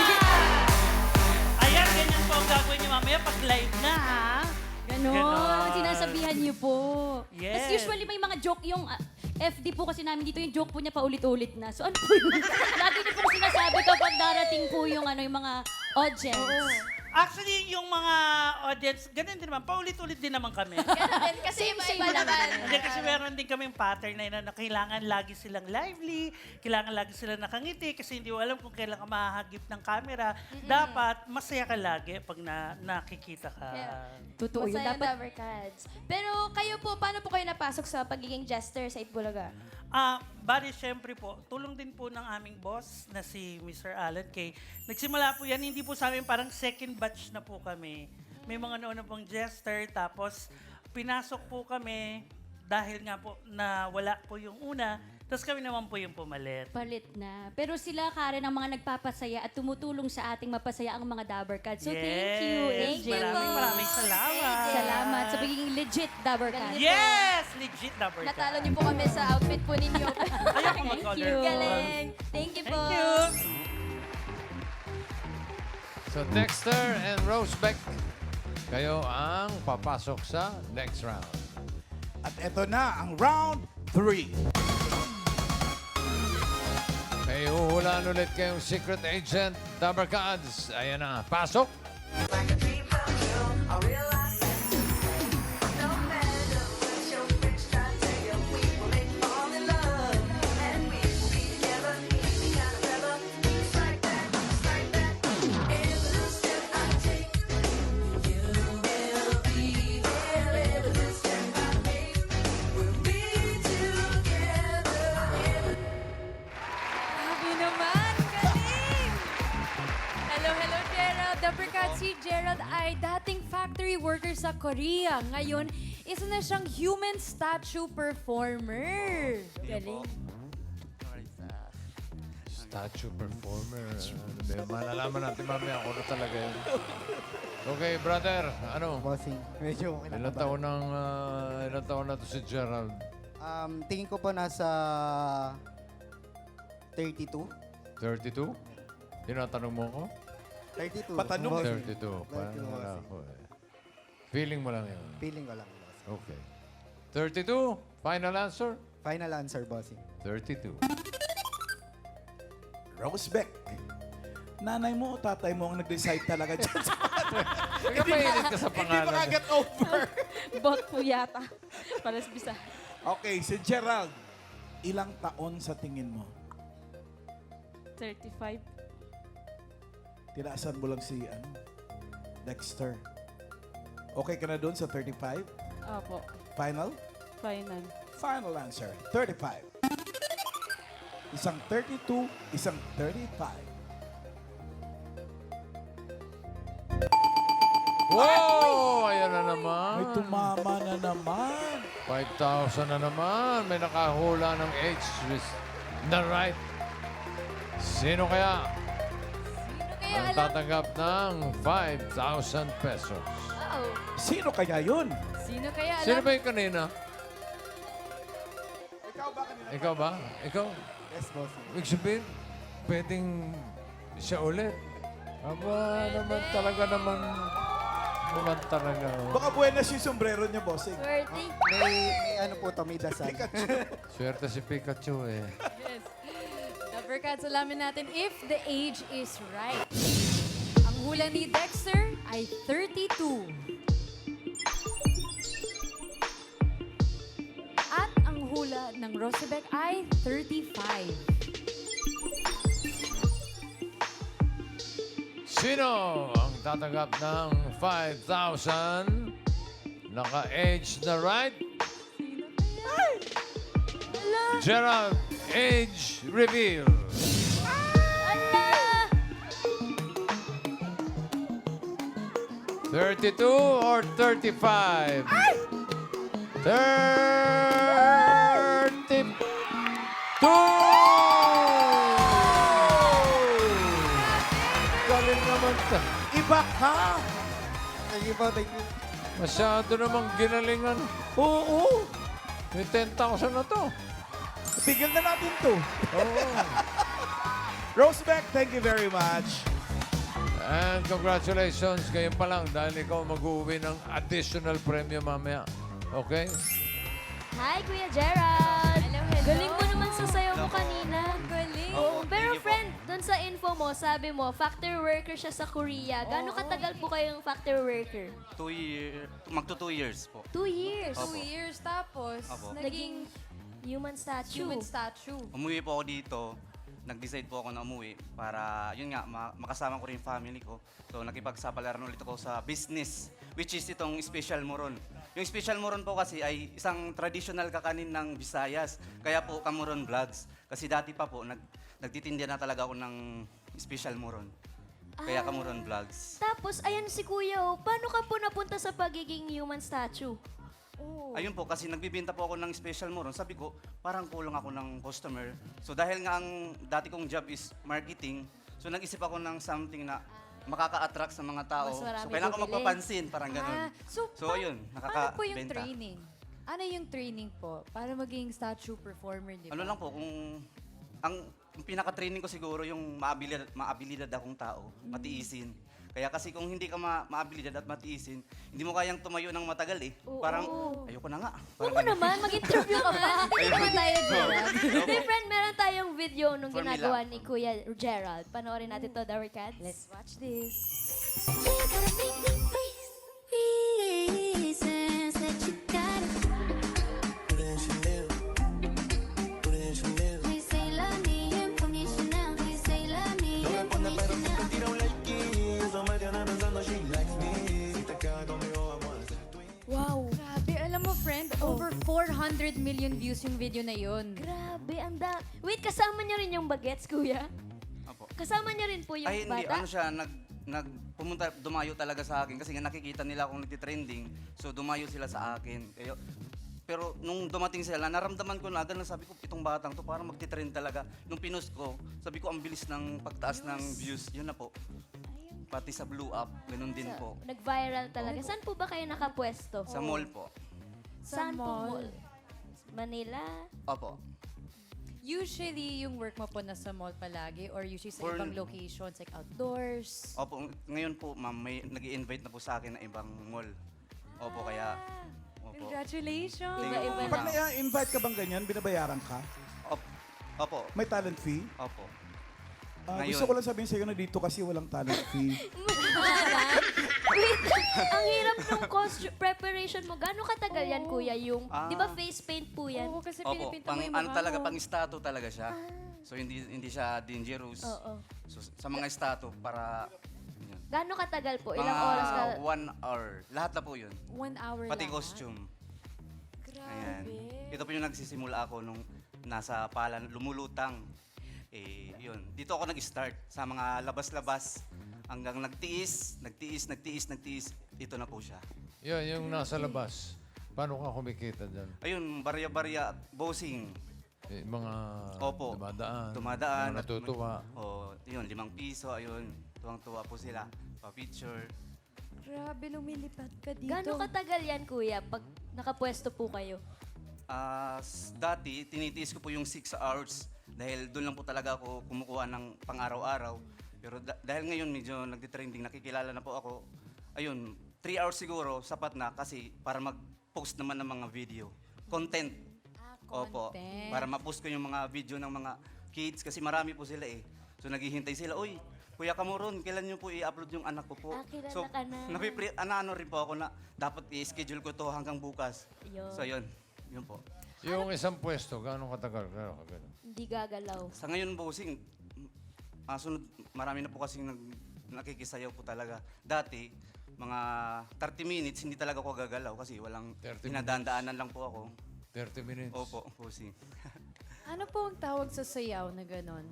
[SPEAKER 6] Ayan, ganyan po ang gagawin niyo mamaya pag live na ha.
[SPEAKER 7] Ganon, sinasabihan niyo po.
[SPEAKER 6] Yes.
[SPEAKER 7] Tapos usually may mga joke yung FD po kasi namin dito, yung joke po niya paulit-ulit na. So ano po yun? Lagi niyo po sinasabi kapag darating po yung, yung mga audience.
[SPEAKER 6] Actually, yung mga audience, ganun din naman. Paulit-ulit din naman kami.
[SPEAKER 5] Ganun din, kasi iba-iba naman.
[SPEAKER 6] Hindi kasi meron din kaming pattern na yun na kailangan lagi silang lively, kailangan lagi silang nakangiti kasi hindi mo alam kung kailan ka mahahagip ng camera. Dapat masaya ka lagi pag nakikita ka.
[SPEAKER 5] Yeah.
[SPEAKER 7] Totoo yun.
[SPEAKER 5] Masaya
[SPEAKER 7] Dapat
[SPEAKER 5] Dabber Cats. Pero kayo po, paano po kayo napasok sa pagiging jester sa Itbulaga?
[SPEAKER 6] Bali, syempre po, tulong din po ng aming boss na si Mr. Alan Kay. Nagsimula po yan, hindi po sa amin, parang second batch na po kami. May mga noon na pong jester, tapos pinasok po kami dahil nga po na wala po yung una, tapos kami naman po yung pumalit.
[SPEAKER 7] palit na. Pero sila, Karen, ang mga nagpapasaya at tumutulong sa ating mapasaya ang mga Dabber Cats. So thank you, AJ.
[SPEAKER 6] Maraming salamat.
[SPEAKER 7] Salamat sa pagiging legit Dabber Cats.
[SPEAKER 6] Yes! Legit Dabber Cats.
[SPEAKER 5] Natalo niyo po kami sa outfit po ninyo.
[SPEAKER 6] Ayoko
[SPEAKER 7] Thank
[SPEAKER 6] mag-color.
[SPEAKER 7] you.
[SPEAKER 5] Galing. Thank you po.
[SPEAKER 6] Thank you.
[SPEAKER 1] So Dexter and Rosebeck, kayo ang papasok sa next round.
[SPEAKER 2] At eto na ang round 3.
[SPEAKER 1] May uhulaan ulit kayong secret agent, Dabber Cats. Ayan na, pasok!
[SPEAKER 9] Grabe naman! Galing! Hello, Gerald. Dabber Cats, si Gerald ay dating factory worker sa Korea. Ngayon, isa na siyang human statue performer. Galing.
[SPEAKER 1] Statue performer. Malalaman natin mamaya kung ano talaga yun. Okay, brother. Ano?
[SPEAKER 10] Bossing, medyo
[SPEAKER 1] Ilan taon na to si Gerald?
[SPEAKER 10] tingin ko po nasa 32.
[SPEAKER 1] 32? Tinatanong mo ko?
[SPEAKER 10] 32.
[SPEAKER 2] Patanong eh.
[SPEAKER 10] Bossing.
[SPEAKER 1] 32. Parang
[SPEAKER 10] 32,
[SPEAKER 1] wala
[SPEAKER 10] bossing.
[SPEAKER 1] ako eh. Feeling mo lang yun.
[SPEAKER 10] Feeling ko lang, bossing.
[SPEAKER 1] Okay. 32? Final answer?
[SPEAKER 10] Final answer, bossing.
[SPEAKER 1] 32.
[SPEAKER 2] Rosebeck. Nanay mo o tatay mo ang nag-decide talaga dyan sa
[SPEAKER 1] Nagkapainit ka sa
[SPEAKER 2] Hindi
[SPEAKER 1] pangalan.
[SPEAKER 2] makagat over.
[SPEAKER 7] Bot po yata. Para sa bisa.
[SPEAKER 2] Okay, si Gerald. Ilang taon sa tingin mo?
[SPEAKER 11] 35.
[SPEAKER 2] Tinaasan mo lang si Dexter. Okay ka na doon sa 35?
[SPEAKER 11] Opo.
[SPEAKER 2] Final?
[SPEAKER 11] Final.
[SPEAKER 2] Final answer, 35. Isang 32, isang 35.
[SPEAKER 1] Wow! Ayan na naman.
[SPEAKER 2] May tumama na naman.
[SPEAKER 1] 5,000 na naman. May nakahula ng H with the right. Sino kaya
[SPEAKER 11] Kaya
[SPEAKER 1] ang
[SPEAKER 11] alam,
[SPEAKER 1] tatanggap ng 5,000 pesos?
[SPEAKER 11] oh,
[SPEAKER 2] Sino kaya yun?
[SPEAKER 11] sino kaya alam?
[SPEAKER 1] Sino ba yung kanina?
[SPEAKER 2] Ikaw ba kanina?
[SPEAKER 1] Ikaw ba? Ikaw?
[SPEAKER 10] Yes, bossing.
[SPEAKER 1] Ibig sabihin, pwedeng siya ulit. Aba, naman talaga naman talaga.
[SPEAKER 2] Baka buenas yung sombrero niya, bossing.
[SPEAKER 5] Swerte.
[SPEAKER 10] May ano po to, may dasal.
[SPEAKER 1] Swerte si Pikachu eh.
[SPEAKER 11] Yes. Dapper Cats, alamin natin if the age is right. Ang hula ni Dexter ay 32. At ang hula ng Rosabek ay 35.
[SPEAKER 1] Sino ang tatanggap ng 5,000? Naka-age na right? Gerald, age reveal.
[SPEAKER 5] Ala!
[SPEAKER 1] 32 or 35? 32! Galing naman ta.
[SPEAKER 2] Iba ka!
[SPEAKER 10] Thank you po, thank you.
[SPEAKER 1] Masyado namang ginalingan.
[SPEAKER 2] Oo!
[SPEAKER 1] May 10,000 na to.
[SPEAKER 2] Tigil na natin to.
[SPEAKER 1] Oo.
[SPEAKER 2] Roseback, thank you very much.
[SPEAKER 1] And congratulations. Ngayon pa lang dahil ikaw mag-uwi ng additional premium mamaya. Okay?
[SPEAKER 5] Hi, Kuya Gerald!
[SPEAKER 11] Hello, hello.
[SPEAKER 5] Galing mo naman sa sayaw mo kanina.
[SPEAKER 11] Galing.
[SPEAKER 5] Oo, pero friend, doon sa info mo, sabi mo, factory worker siya sa Korea. Gano'ng katagal po kayong factory worker?
[SPEAKER 12] 2 years, magto 2 years po.
[SPEAKER 5] 2 years.
[SPEAKER 11] 2 years tapos,
[SPEAKER 12] Opo.
[SPEAKER 11] naging
[SPEAKER 5] Human statue.
[SPEAKER 11] human statue.
[SPEAKER 12] Umuwi po ako dito, nag-decide po ako na umuwi para, yun nga, makasama ko rin yung family ko. So, nakipagsapalaran ulit ako sa business, which is itong Special Moron. Yung Special Moron po kasi ay isang traditional kakanin ng Visayas. Kaya po, Kamoron Vlogs. Kasi dati pa po, nagtitinda na talaga ako ng Special Moron. Kaya Kamoron Vlogs.
[SPEAKER 5] Tapos, ayan si Kuya, oh. Paano ka po napunta sa pagiging human statue? Oh.
[SPEAKER 12] Ayun po, kasi nagbibenta po ako ng Special Moron. Sabi ko, parang kulang ako ng customer. So dahil nga ang dati kong job is marketing, so nag-isip ako ng something na makaka-attract sa mga tao.
[SPEAKER 5] Mas marami
[SPEAKER 12] So kailangan ko
[SPEAKER 5] bibili.
[SPEAKER 12] magpapansin, parang ganun.
[SPEAKER 11] So,
[SPEAKER 12] ayun,
[SPEAKER 11] paano po yung
[SPEAKER 12] nakaka-benta.
[SPEAKER 11] training? Ano yung training po para maging statue performer, di ba?
[SPEAKER 12] Ano lang po, kung ang pinaka-training ko siguro yung maabilidad akong tao, matiisin. Kaya kasi kung hindi ka maabilidad at matiisin, hindi mo kayang tumayo ng matagal eh.
[SPEAKER 5] Oo.
[SPEAKER 12] Parang, ayoko na nga.
[SPEAKER 5] Huwag
[SPEAKER 12] Parang
[SPEAKER 5] mo naman, mag-interview ka pa. Hindi naman tayo, Gerald.
[SPEAKER 12] Opo.
[SPEAKER 5] Hey, friend, meron tayong video nung
[SPEAKER 12] For me
[SPEAKER 5] ginagawa
[SPEAKER 12] lang.
[SPEAKER 5] ni Kuya Gerald. Panoorin natin to, Dapper Cats.
[SPEAKER 11] Let's watch this.
[SPEAKER 5] Wow.
[SPEAKER 11] Grabe, alam mo friend, over 400 million views yung video na yun.
[SPEAKER 5] Grabe, Wait, kasama niya rin yung bagets, Kuya?
[SPEAKER 12] Opo.
[SPEAKER 5] Kasama niya rin po yung
[SPEAKER 12] Ay, hindi.
[SPEAKER 5] bata?
[SPEAKER 12] Ano siya, dumayo talaga sa akin kasi nga nakikita nila akong nagtitrending. So, dumayo sila sa akin. Pero nung dumating sila, naramdaman ko na agad na sabi ko, itong batang to parang magtitrend talaga. Nung pinost ko, sabi ko, ang bilis ng pagtaas ng views. Yun na po. Pati sa Blue Up, ganun din po.
[SPEAKER 5] Nag-viral talaga. Saan po ba kayo nakapwesto?
[SPEAKER 12] Sa mall po.
[SPEAKER 5] Saan po
[SPEAKER 11] mall?
[SPEAKER 5] mall? Manila?
[SPEAKER 12] Opo.
[SPEAKER 11] Usually, yung work mo po nasa mall palagi or usually sa
[SPEAKER 12] For-
[SPEAKER 11] ibang locations like outdoors?
[SPEAKER 12] Opo, ngayon po, ma'am, may nag-i-invite na po sa akin na ibang mall. Opo, kaya... Opo.
[SPEAKER 11] Congratulations!
[SPEAKER 5] Iba-iba
[SPEAKER 2] Pag
[SPEAKER 5] na.
[SPEAKER 2] na-invite ka bang ganyan, binabayaran ka?
[SPEAKER 12] Opo.
[SPEAKER 2] May talent fee?
[SPEAKER 12] Opo.
[SPEAKER 2] Gusto
[SPEAKER 12] Ngayon.
[SPEAKER 2] ko lang sabihin sa'yo na dito kasi walang talent fee.
[SPEAKER 5] Wait, ang hirap ng costume preparation mo. Gano'ng katagal yan, Kuya? Yung, di ba face paint po yan?
[SPEAKER 11] Oo, kasi
[SPEAKER 12] Opo,
[SPEAKER 11] pinipinta mo yung
[SPEAKER 12] ano
[SPEAKER 11] mukha
[SPEAKER 12] talaga,
[SPEAKER 11] mo.
[SPEAKER 12] pang estato talaga siya. So, hindi siya dangerous.
[SPEAKER 5] Oo.
[SPEAKER 12] So, sa mga estato, para... Yun.
[SPEAKER 5] Gano'ng katagal po? Ilang
[SPEAKER 12] Mga
[SPEAKER 5] oras ka?
[SPEAKER 12] 1 hour. Lahat na po yun.
[SPEAKER 11] 1 hour
[SPEAKER 12] Pati
[SPEAKER 11] lang.
[SPEAKER 12] costume.
[SPEAKER 11] Grabe.
[SPEAKER 12] Ayan. Ito po yung nagsisimula ako nung nasa palan, lumulutang. Yun. Dito ako nag-start sa mga labas-labas. Hanggang nagtiis. Ito na po siya.
[SPEAKER 1] Yun, yung nasa labas. Paano ka kumikita dyan?
[SPEAKER 12] Ayun, barya-barya at bossing.
[SPEAKER 1] Mga
[SPEAKER 12] Opo.
[SPEAKER 1] dumadaan, mga natutuwa.
[SPEAKER 12] Yun, 5 piso, ayun. Tuwang-tuwa po sila. Pa-picture.
[SPEAKER 9] Grabe, lumilipad ka dito.
[SPEAKER 5] Gano'ng katagal yan, kuya, pag nakapwesto po kayo?
[SPEAKER 12] Dati, tinitiis ko po yung 6 hours dahil doon lang po talaga ako kumukuha ng pang-araw-araw. Pero dahil ngayon medyo nagtitrending, nakikilala na po ako. Ayun, 3 hours siguro, sapat na kasi para mag-post naman ng mga video. Content. Opo, para ma-post ko yung mga video ng mga kids kasi marami po sila eh. So naghihintay sila, uy, Kuya Kamuron, kailan niyo po i-upload yung anak ko po?
[SPEAKER 5] Kilala
[SPEAKER 12] So,
[SPEAKER 5] ka na.
[SPEAKER 12] ano rin po ako na dapat i-schedule ko to hanggang bukas.
[SPEAKER 5] Yun.
[SPEAKER 12] So yun, yun po.
[SPEAKER 1] Yung isang pwesto, gano'ng katagal?
[SPEAKER 5] Hindi gagalaw.
[SPEAKER 12] Sa ngayon, bossing, sunod, marami na po kasing nakikisayaw po talaga. Dati, mga 30 minutes, hindi talaga ako gagalaw kasi walang
[SPEAKER 1] 30
[SPEAKER 12] dinadaan-daanan lang po ako.
[SPEAKER 1] 30 minutes.
[SPEAKER 12] Opo, bossing.
[SPEAKER 9] Ano po ang tawag sa sayaw na ganon?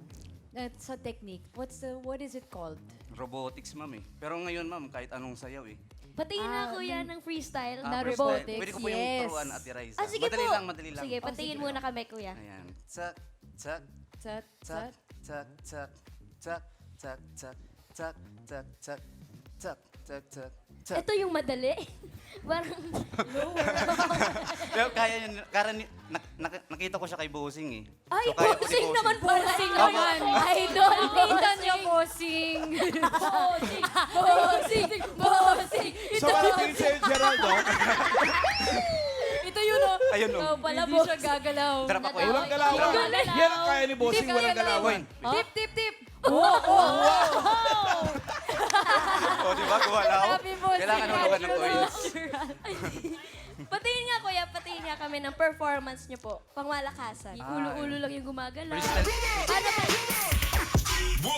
[SPEAKER 9] Sa technique? What is it called?
[SPEAKER 12] Robotics, ma'am eh. Pero ngayon, ma'am, kahit anong sayaw eh.
[SPEAKER 5] Patingin na kuya ng freestyle.
[SPEAKER 9] Na
[SPEAKER 12] freestyle.
[SPEAKER 9] robotics,
[SPEAKER 12] Pwede ko po yung
[SPEAKER 9] yes.
[SPEAKER 12] turuan at Eliza.
[SPEAKER 5] Sige
[SPEAKER 12] madali
[SPEAKER 5] po.
[SPEAKER 12] lang, madali lang.
[SPEAKER 5] Sige, patingin muna kami, kuya.
[SPEAKER 12] Ayan. Tsak, tsak,
[SPEAKER 9] Tsat,
[SPEAKER 12] tsak,
[SPEAKER 9] tsat.
[SPEAKER 12] tsak, tsak, tsak, tsak, tsak, tsak, tsak, tsak, tsak, tsak, tsak.
[SPEAKER 5] Ito yung madali. Parang
[SPEAKER 12] Pero kaya yun, nakita ko siya kay Bossing eh.
[SPEAKER 5] Ay,
[SPEAKER 12] So, kaya ko ni
[SPEAKER 5] bossing naman pala.
[SPEAKER 9] Bossing
[SPEAKER 12] Opo.
[SPEAKER 9] naman.
[SPEAKER 5] Idol.
[SPEAKER 9] Kita niyo, bossing.
[SPEAKER 5] Bossing. Bossing. Bossing.
[SPEAKER 2] So, malaking sa'yo, Gerald, oh.
[SPEAKER 9] Ito yun, oh.
[SPEAKER 12] Ayun o.
[SPEAKER 5] Ikaw pala,
[SPEAKER 9] Hindi siya
[SPEAKER 5] bossing.
[SPEAKER 9] gagalaw.
[SPEAKER 12] Trap ako eh.
[SPEAKER 2] Walang galawan.
[SPEAKER 5] Walang galaw.
[SPEAKER 2] Yan ang kaya ni Bossing,
[SPEAKER 9] Tip,
[SPEAKER 2] walang
[SPEAKER 9] kaya
[SPEAKER 2] galawan.
[SPEAKER 9] Tip, tip, tip.
[SPEAKER 12] O, di ba? Kuha na ako.
[SPEAKER 9] Grabe, bossing.
[SPEAKER 12] Kailangan hulugan ng coins.
[SPEAKER 5] Patingin nga, kuya. Patingin nga kami ng performance niyo po. Pangmalakasan. Ulo-ulo lang yung gumagalaw.
[SPEAKER 12] Freestyle.
[SPEAKER 5] Paano ba? Go,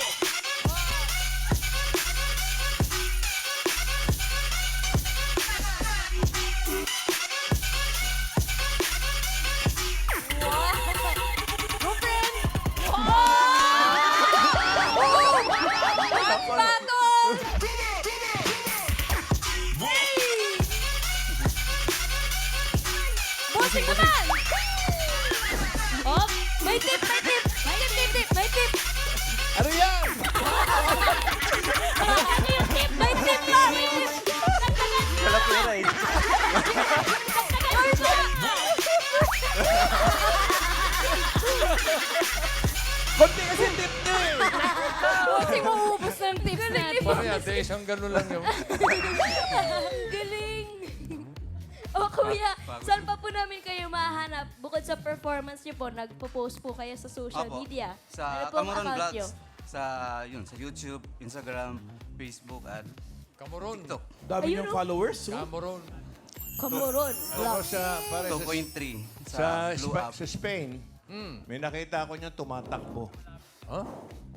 [SPEAKER 5] friend! Bossing naman! Oh, may tip, may tip! May tip, tip, tip, may tip!
[SPEAKER 2] Ano yan?
[SPEAKER 5] Ano yung tip? May tip pa! May tip!
[SPEAKER 12] Wala pera eh.
[SPEAKER 2] Konti kasi tip niya eh.
[SPEAKER 9] Bossing, mauubos ng tips natin.
[SPEAKER 1] Parang days ang gano'n lang yun.
[SPEAKER 5] Galing! O kuya, saan pa po namin kayo mahanap? Bukod sa performance niyo po, nagpo-post po kayo sa social
[SPEAKER 12] Opo.
[SPEAKER 5] media.
[SPEAKER 12] Sa
[SPEAKER 5] Ano po ang
[SPEAKER 12] Kamuron
[SPEAKER 5] account
[SPEAKER 12] Vlogs.
[SPEAKER 5] niyo?
[SPEAKER 12] Sa YouTube, Instagram, Facebook, at
[SPEAKER 1] Kamuron.
[SPEAKER 12] TikTok.
[SPEAKER 2] Dami
[SPEAKER 5] Ayun,
[SPEAKER 2] niyong
[SPEAKER 5] oh.
[SPEAKER 2] followers. oh.
[SPEAKER 1] Kamuron.
[SPEAKER 5] Kamuron.
[SPEAKER 4] Tapos pare,
[SPEAKER 12] 2.3
[SPEAKER 4] sa,
[SPEAKER 12] sa Blue App.
[SPEAKER 4] sa Spain, may nakita ako niya tumatakbo.
[SPEAKER 1] Huh?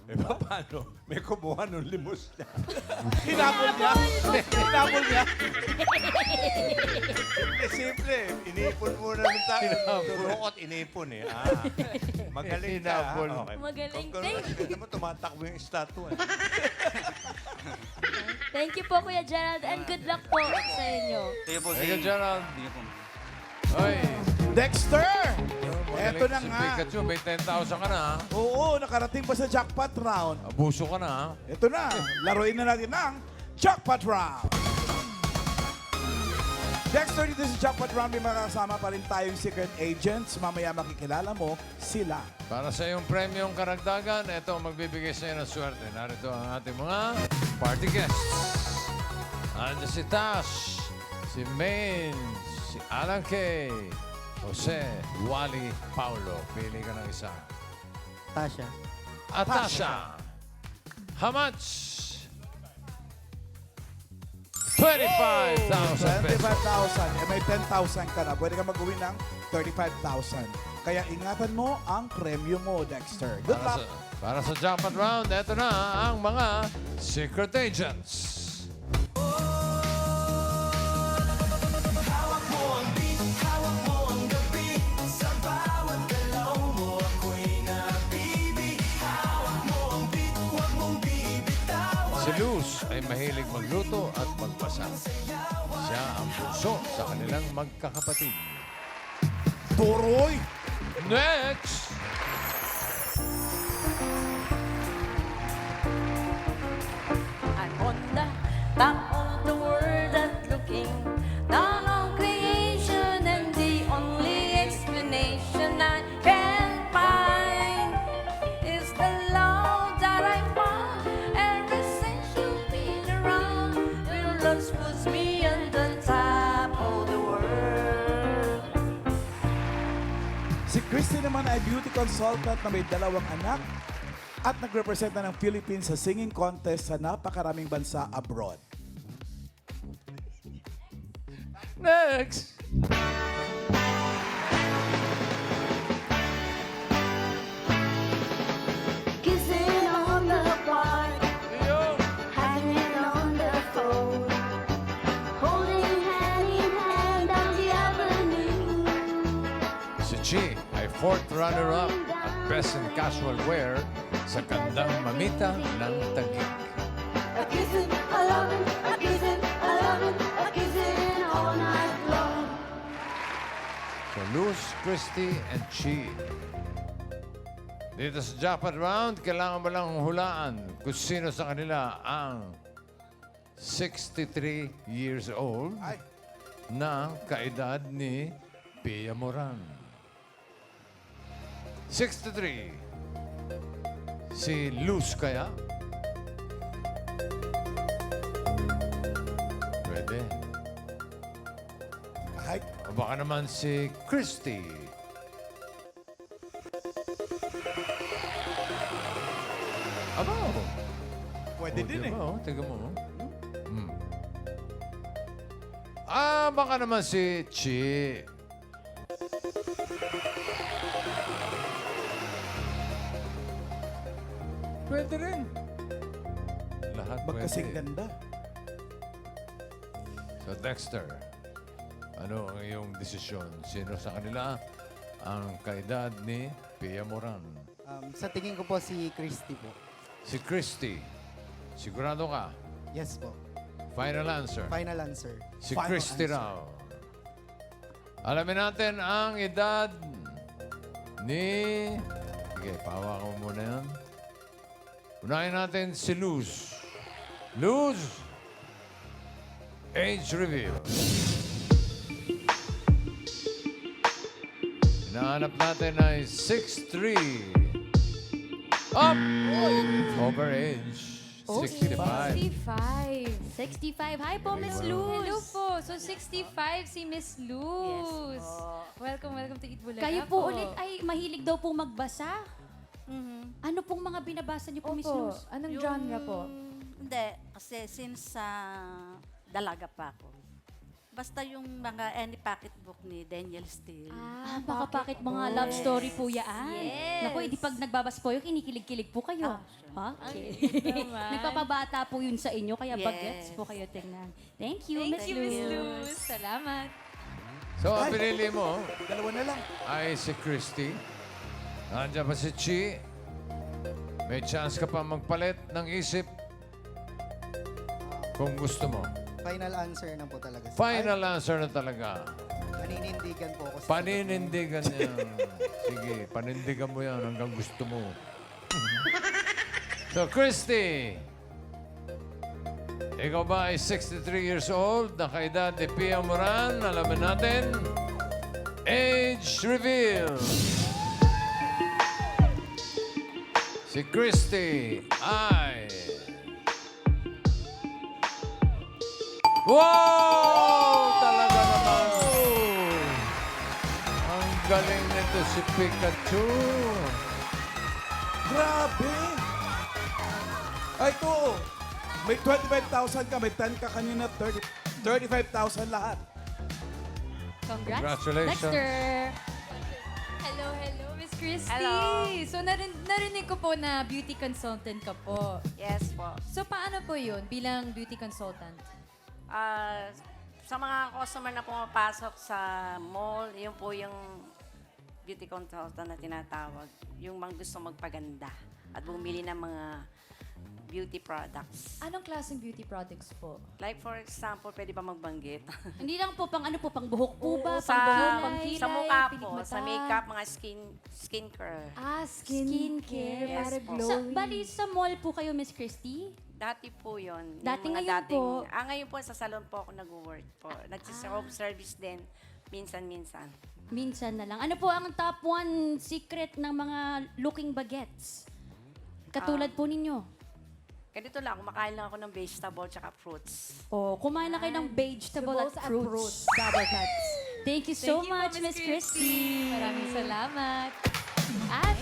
[SPEAKER 4] Eh, paano? May kumuha ng limos niya.
[SPEAKER 2] Hinabol niya. Hinabol niya.
[SPEAKER 4] Simple. Inipon muna ng tayo. Turukot, inipon eh. Magaling ka.
[SPEAKER 1] Hinabol.
[SPEAKER 4] Okay.
[SPEAKER 5] Magaling.
[SPEAKER 4] Kung naman tumatakbo yung statue.
[SPEAKER 5] Thank you po, Kuya Gerald, and good luck po sa inyo.
[SPEAKER 12] Kayo po,
[SPEAKER 1] Thank you, Gerald.
[SPEAKER 12] Sige po.
[SPEAKER 1] Oy.
[SPEAKER 2] Dexter!
[SPEAKER 1] Magaling
[SPEAKER 2] Eto na
[SPEAKER 1] si
[SPEAKER 2] nga.
[SPEAKER 1] Pikachu, may 10,000 ka na ha.
[SPEAKER 2] Oo, nakarating pa sa jackpot round.
[SPEAKER 1] Abuso ka na ha.
[SPEAKER 2] Ito na, laruin na natin ang jackpot round. Dexter, dito sa jackpot round, may makakasama pa rin tayong secret agents. Mamaya makikilala mo sila.
[SPEAKER 1] Para sa iyong premyong karagdagan, ito ang magbibigay sa iyo ng swerte. Narito ang ating mga party guests. Andiyan si Tash, si Maine, si Alan Kay, Jose, Wally, Paulo. Pili ka ng isa.
[SPEAKER 10] Tasha.
[SPEAKER 1] At Tasha. How much? 25,000 pesos.
[SPEAKER 2] 25,000. Eh, may 10,000 ka na. Pwede ka mag-uwi ng 35,000. Kaya ingatan mo ang premyo mo, Dexter. Good luck.
[SPEAKER 1] Para sa jackpot round, ito na ang mga secret agents. Si Luz ay mahilig magluto at magbasa. Siya ang bunso sa kanilang magkakapatid.
[SPEAKER 2] Turoy!
[SPEAKER 1] Next!
[SPEAKER 13] I'm on the top of the world and looking down on creation, and the only explanation I can find is the love that I found ever since you've been around. Your love puts me on the top of the world.
[SPEAKER 2] Si Christy naman ay beauty consultant na may 2 anak at nag-represent na ng Philippines sa singing contest sa napakaraming bansa abroad.
[SPEAKER 1] Next!
[SPEAKER 13] Kissing on the park,
[SPEAKER 1] Ayun!
[SPEAKER 13] hanging on the phone, holding hand in hand down the avenue.
[SPEAKER 1] Si Chi ay 4th runner-up at best in casual wear sa Kandang Mamita ng Taguig.
[SPEAKER 13] A kissing, a loving, a kissing, a loving, a kissing all night long.
[SPEAKER 1] So Luz, Christy, and Chi. Dito sa jackpot round, kailangan mo lang hulaan kung sino sa kanila ang 63 years old
[SPEAKER 2] Ay,
[SPEAKER 1] na kaedad ni Pia Moran. 63. Si Luz kaya? Pwede.
[SPEAKER 2] ay,
[SPEAKER 1] O baka naman si Christy. Aba,
[SPEAKER 2] pwede din eh.
[SPEAKER 1] Tingnan mo. Hmm. Baka naman si Chi. Pwede rin. Lahat
[SPEAKER 2] Magkasing
[SPEAKER 1] pwede.
[SPEAKER 2] ganda.
[SPEAKER 1] So Dexter, ano ang iyong desisyon? Sino sa kanila ang kaedad ni Pia Moran?
[SPEAKER 10] Sa tingin ko po si Christy po.
[SPEAKER 1] Si Christy. Sigurado ka?
[SPEAKER 10] Yes po.
[SPEAKER 1] Final answer.
[SPEAKER 10] Final answer.
[SPEAKER 1] Si
[SPEAKER 2] Final
[SPEAKER 1] Christy
[SPEAKER 2] answer.
[SPEAKER 1] raw. Alamin natin ang edad ni... Sige, pahawa ko muna yan. Unahin natin si Luz. Luz! Age reveal. Hinahanap natin ay 6'3". Up! Over age. 65.
[SPEAKER 11] 65.
[SPEAKER 7] 65. Hi po, Miss
[SPEAKER 11] Hello
[SPEAKER 7] Luz.
[SPEAKER 11] po. So, 65 si Miss Luz. Welcome, welcome to Eat Bulaga
[SPEAKER 7] Kayo po ulit ay mahilig daw po magbasa.
[SPEAKER 3] Mhm.
[SPEAKER 7] Ano pong mga binabasa niyo po, Miss
[SPEAKER 11] Opo.
[SPEAKER 7] Luz?
[SPEAKER 11] Anong genre po?
[SPEAKER 3] Hindi, kasi since dalaga pa ako. Basta yung mga any pocketbook ni Daniel Steele.
[SPEAKER 7] Ah, baka bakit mga love story po yan?
[SPEAKER 3] Yes.
[SPEAKER 7] Naku, edi pag nagbabas po yun, kinikilig-kilig po kayo.
[SPEAKER 3] Ah,
[SPEAKER 7] Okay.
[SPEAKER 11] naman.
[SPEAKER 7] Nagpapabata po yun sa inyo, kaya
[SPEAKER 3] Yes.
[SPEAKER 7] bagets po kayo tingnan. Thank you,
[SPEAKER 11] Thank
[SPEAKER 7] Miss
[SPEAKER 11] you, Miss
[SPEAKER 7] Luz.
[SPEAKER 11] Luz. Salamat.
[SPEAKER 1] So, ang pinili mo
[SPEAKER 2] 2 na lang.
[SPEAKER 1] ay si Christy. Nandiyan pa si Chi. May chance ka pa magpalit ng isip kung gusto mo.
[SPEAKER 10] Final answer na po talaga.
[SPEAKER 1] Final answer na talaga.
[SPEAKER 10] Paninindigan po ako.
[SPEAKER 1] Paninindigan yan. Sige, panindigan mo yan hanggang gusto mo. So, Christy, ikaw ba ay 63 years old, nakaedad ni Pia Moran? Alamin natin. Age reveal. Si Christy ay... Wow! Talaga naman. Ang galing nito si Pikachu.
[SPEAKER 2] Grabe! Ay, ito. May 25,000 ka, may 10 ka kanina, 35,000 lahat.
[SPEAKER 11] Congrats.
[SPEAKER 1] Congratulations.
[SPEAKER 7] Dexter.
[SPEAKER 11] Hello, hello, Miss Christy.
[SPEAKER 13] Hello.
[SPEAKER 11] So, narinig ko po na beauty consultant ka po.
[SPEAKER 13] Yes po.
[SPEAKER 11] So, paano po yun bilang beauty consultant?
[SPEAKER 13] Sa mga customer na pumapasok sa mall, yun po yung beauty consultant na tinatawag. Yung mga gusto magpaganda at bumili ng mga beauty products.
[SPEAKER 7] Anong klaseng beauty products po?
[SPEAKER 13] Like for example, pwede ba magbanggit?
[SPEAKER 7] Hindi lang po pang ano po, pang buhok po ba?
[SPEAKER 13] sa,
[SPEAKER 7] Pang buhok, pang kilay,
[SPEAKER 13] sa mukha po,
[SPEAKER 7] pilikmata?
[SPEAKER 13] sa makeup, mga skincare.
[SPEAKER 7] Skincare.
[SPEAKER 13] Yes
[SPEAKER 7] Para
[SPEAKER 13] po.
[SPEAKER 7] glowing. Bali, sa mall po kayo, Miss Christy?
[SPEAKER 13] Dati po yun.
[SPEAKER 7] Dati
[SPEAKER 13] Yung mga
[SPEAKER 7] ngayon po?
[SPEAKER 13] Ngayon po sa salon po ako nag-work po. Nag-home service din, minsan-minsan.
[SPEAKER 7] Minsan na lang. Ano po ang top 1 secret ng mga looking bagets? Katulad po ninyo.
[SPEAKER 13] Ganito lang, kumakain lang ako ng vegetable tsaka fruits.
[SPEAKER 7] O, kumain na kayo ng vegetable at fruits. Double cuts. Thank you so much, Miss Christy.
[SPEAKER 11] Maraming salamat.
[SPEAKER 7] At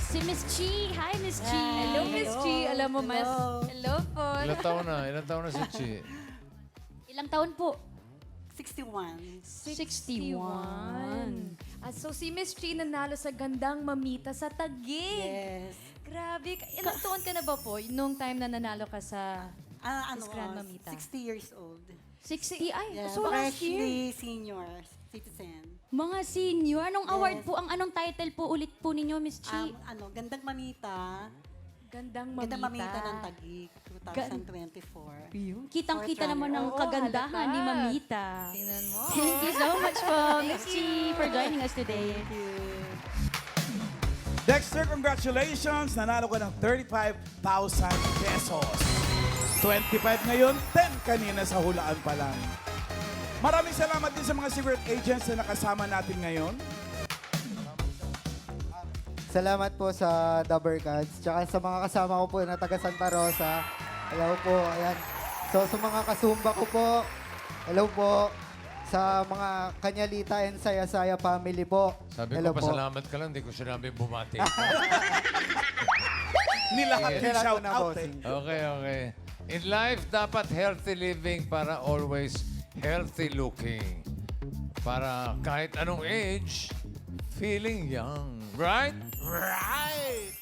[SPEAKER 7] si Miss Chi. Hi, Miss Chi.
[SPEAKER 11] Hello, Miss Chi. Alam mo, mas... Hello po.
[SPEAKER 1] Ilang taon na? Ilang taon na si Chi?
[SPEAKER 7] Ilang taon po?
[SPEAKER 13] 61.
[SPEAKER 7] 61.
[SPEAKER 11] So si Miss Chi nanalo sa Gandang Mamita sa Taguig.
[SPEAKER 13] Yes.
[SPEAKER 11] Grabe. Ilang taon ka na ba po nung time na nanalo ka sa
[SPEAKER 13] Ano,
[SPEAKER 11] Miss Grand Mamita?
[SPEAKER 13] 60 years old.
[SPEAKER 7] 60? Ay,
[SPEAKER 13] Yeah,
[SPEAKER 7] so last year.
[SPEAKER 13] freshly senior citizen.
[SPEAKER 7] Mga senior. Anong award po? Ang anong title po ulit po ninyo, Miss Chi?
[SPEAKER 13] Gandang Mamita.
[SPEAKER 11] Gandang Mamita.
[SPEAKER 13] ng Taguig, 2024.
[SPEAKER 7] Kitang-kita naman ang kagandahan ni Mamita.
[SPEAKER 11] Tingnan mo.
[SPEAKER 7] Thank you so much po, Miss Chi, for joining us today.
[SPEAKER 2] Dexter, congratulations! Nanalo ka ng 35,000 pesos. 25 ngayon, 10 kanina sa hulaan pa lang. Maraming salamat din sa mga secret agents na nakasama natin ngayon.
[SPEAKER 10] Salamat po sa Dabber Cats. Tsaka sa mga kasama ko po na taga Santa Rosa. Hello po. Ayan. So sa mga kasumba ko po. Hello po. Sa mga Kanyalita and Saya-Saya family po.
[SPEAKER 1] Sabi
[SPEAKER 10] Hello
[SPEAKER 1] ko, pasalamat ka lang, hindi ko sinabi bumati.
[SPEAKER 2] Nilahat
[SPEAKER 1] Sige.
[SPEAKER 2] yung shout
[SPEAKER 10] na,
[SPEAKER 2] out
[SPEAKER 10] bossing.
[SPEAKER 1] Okay, okay. In life, dapat healthy living para always healthy looking. Para kahit anong age, feeling young. Right?
[SPEAKER 2] Right!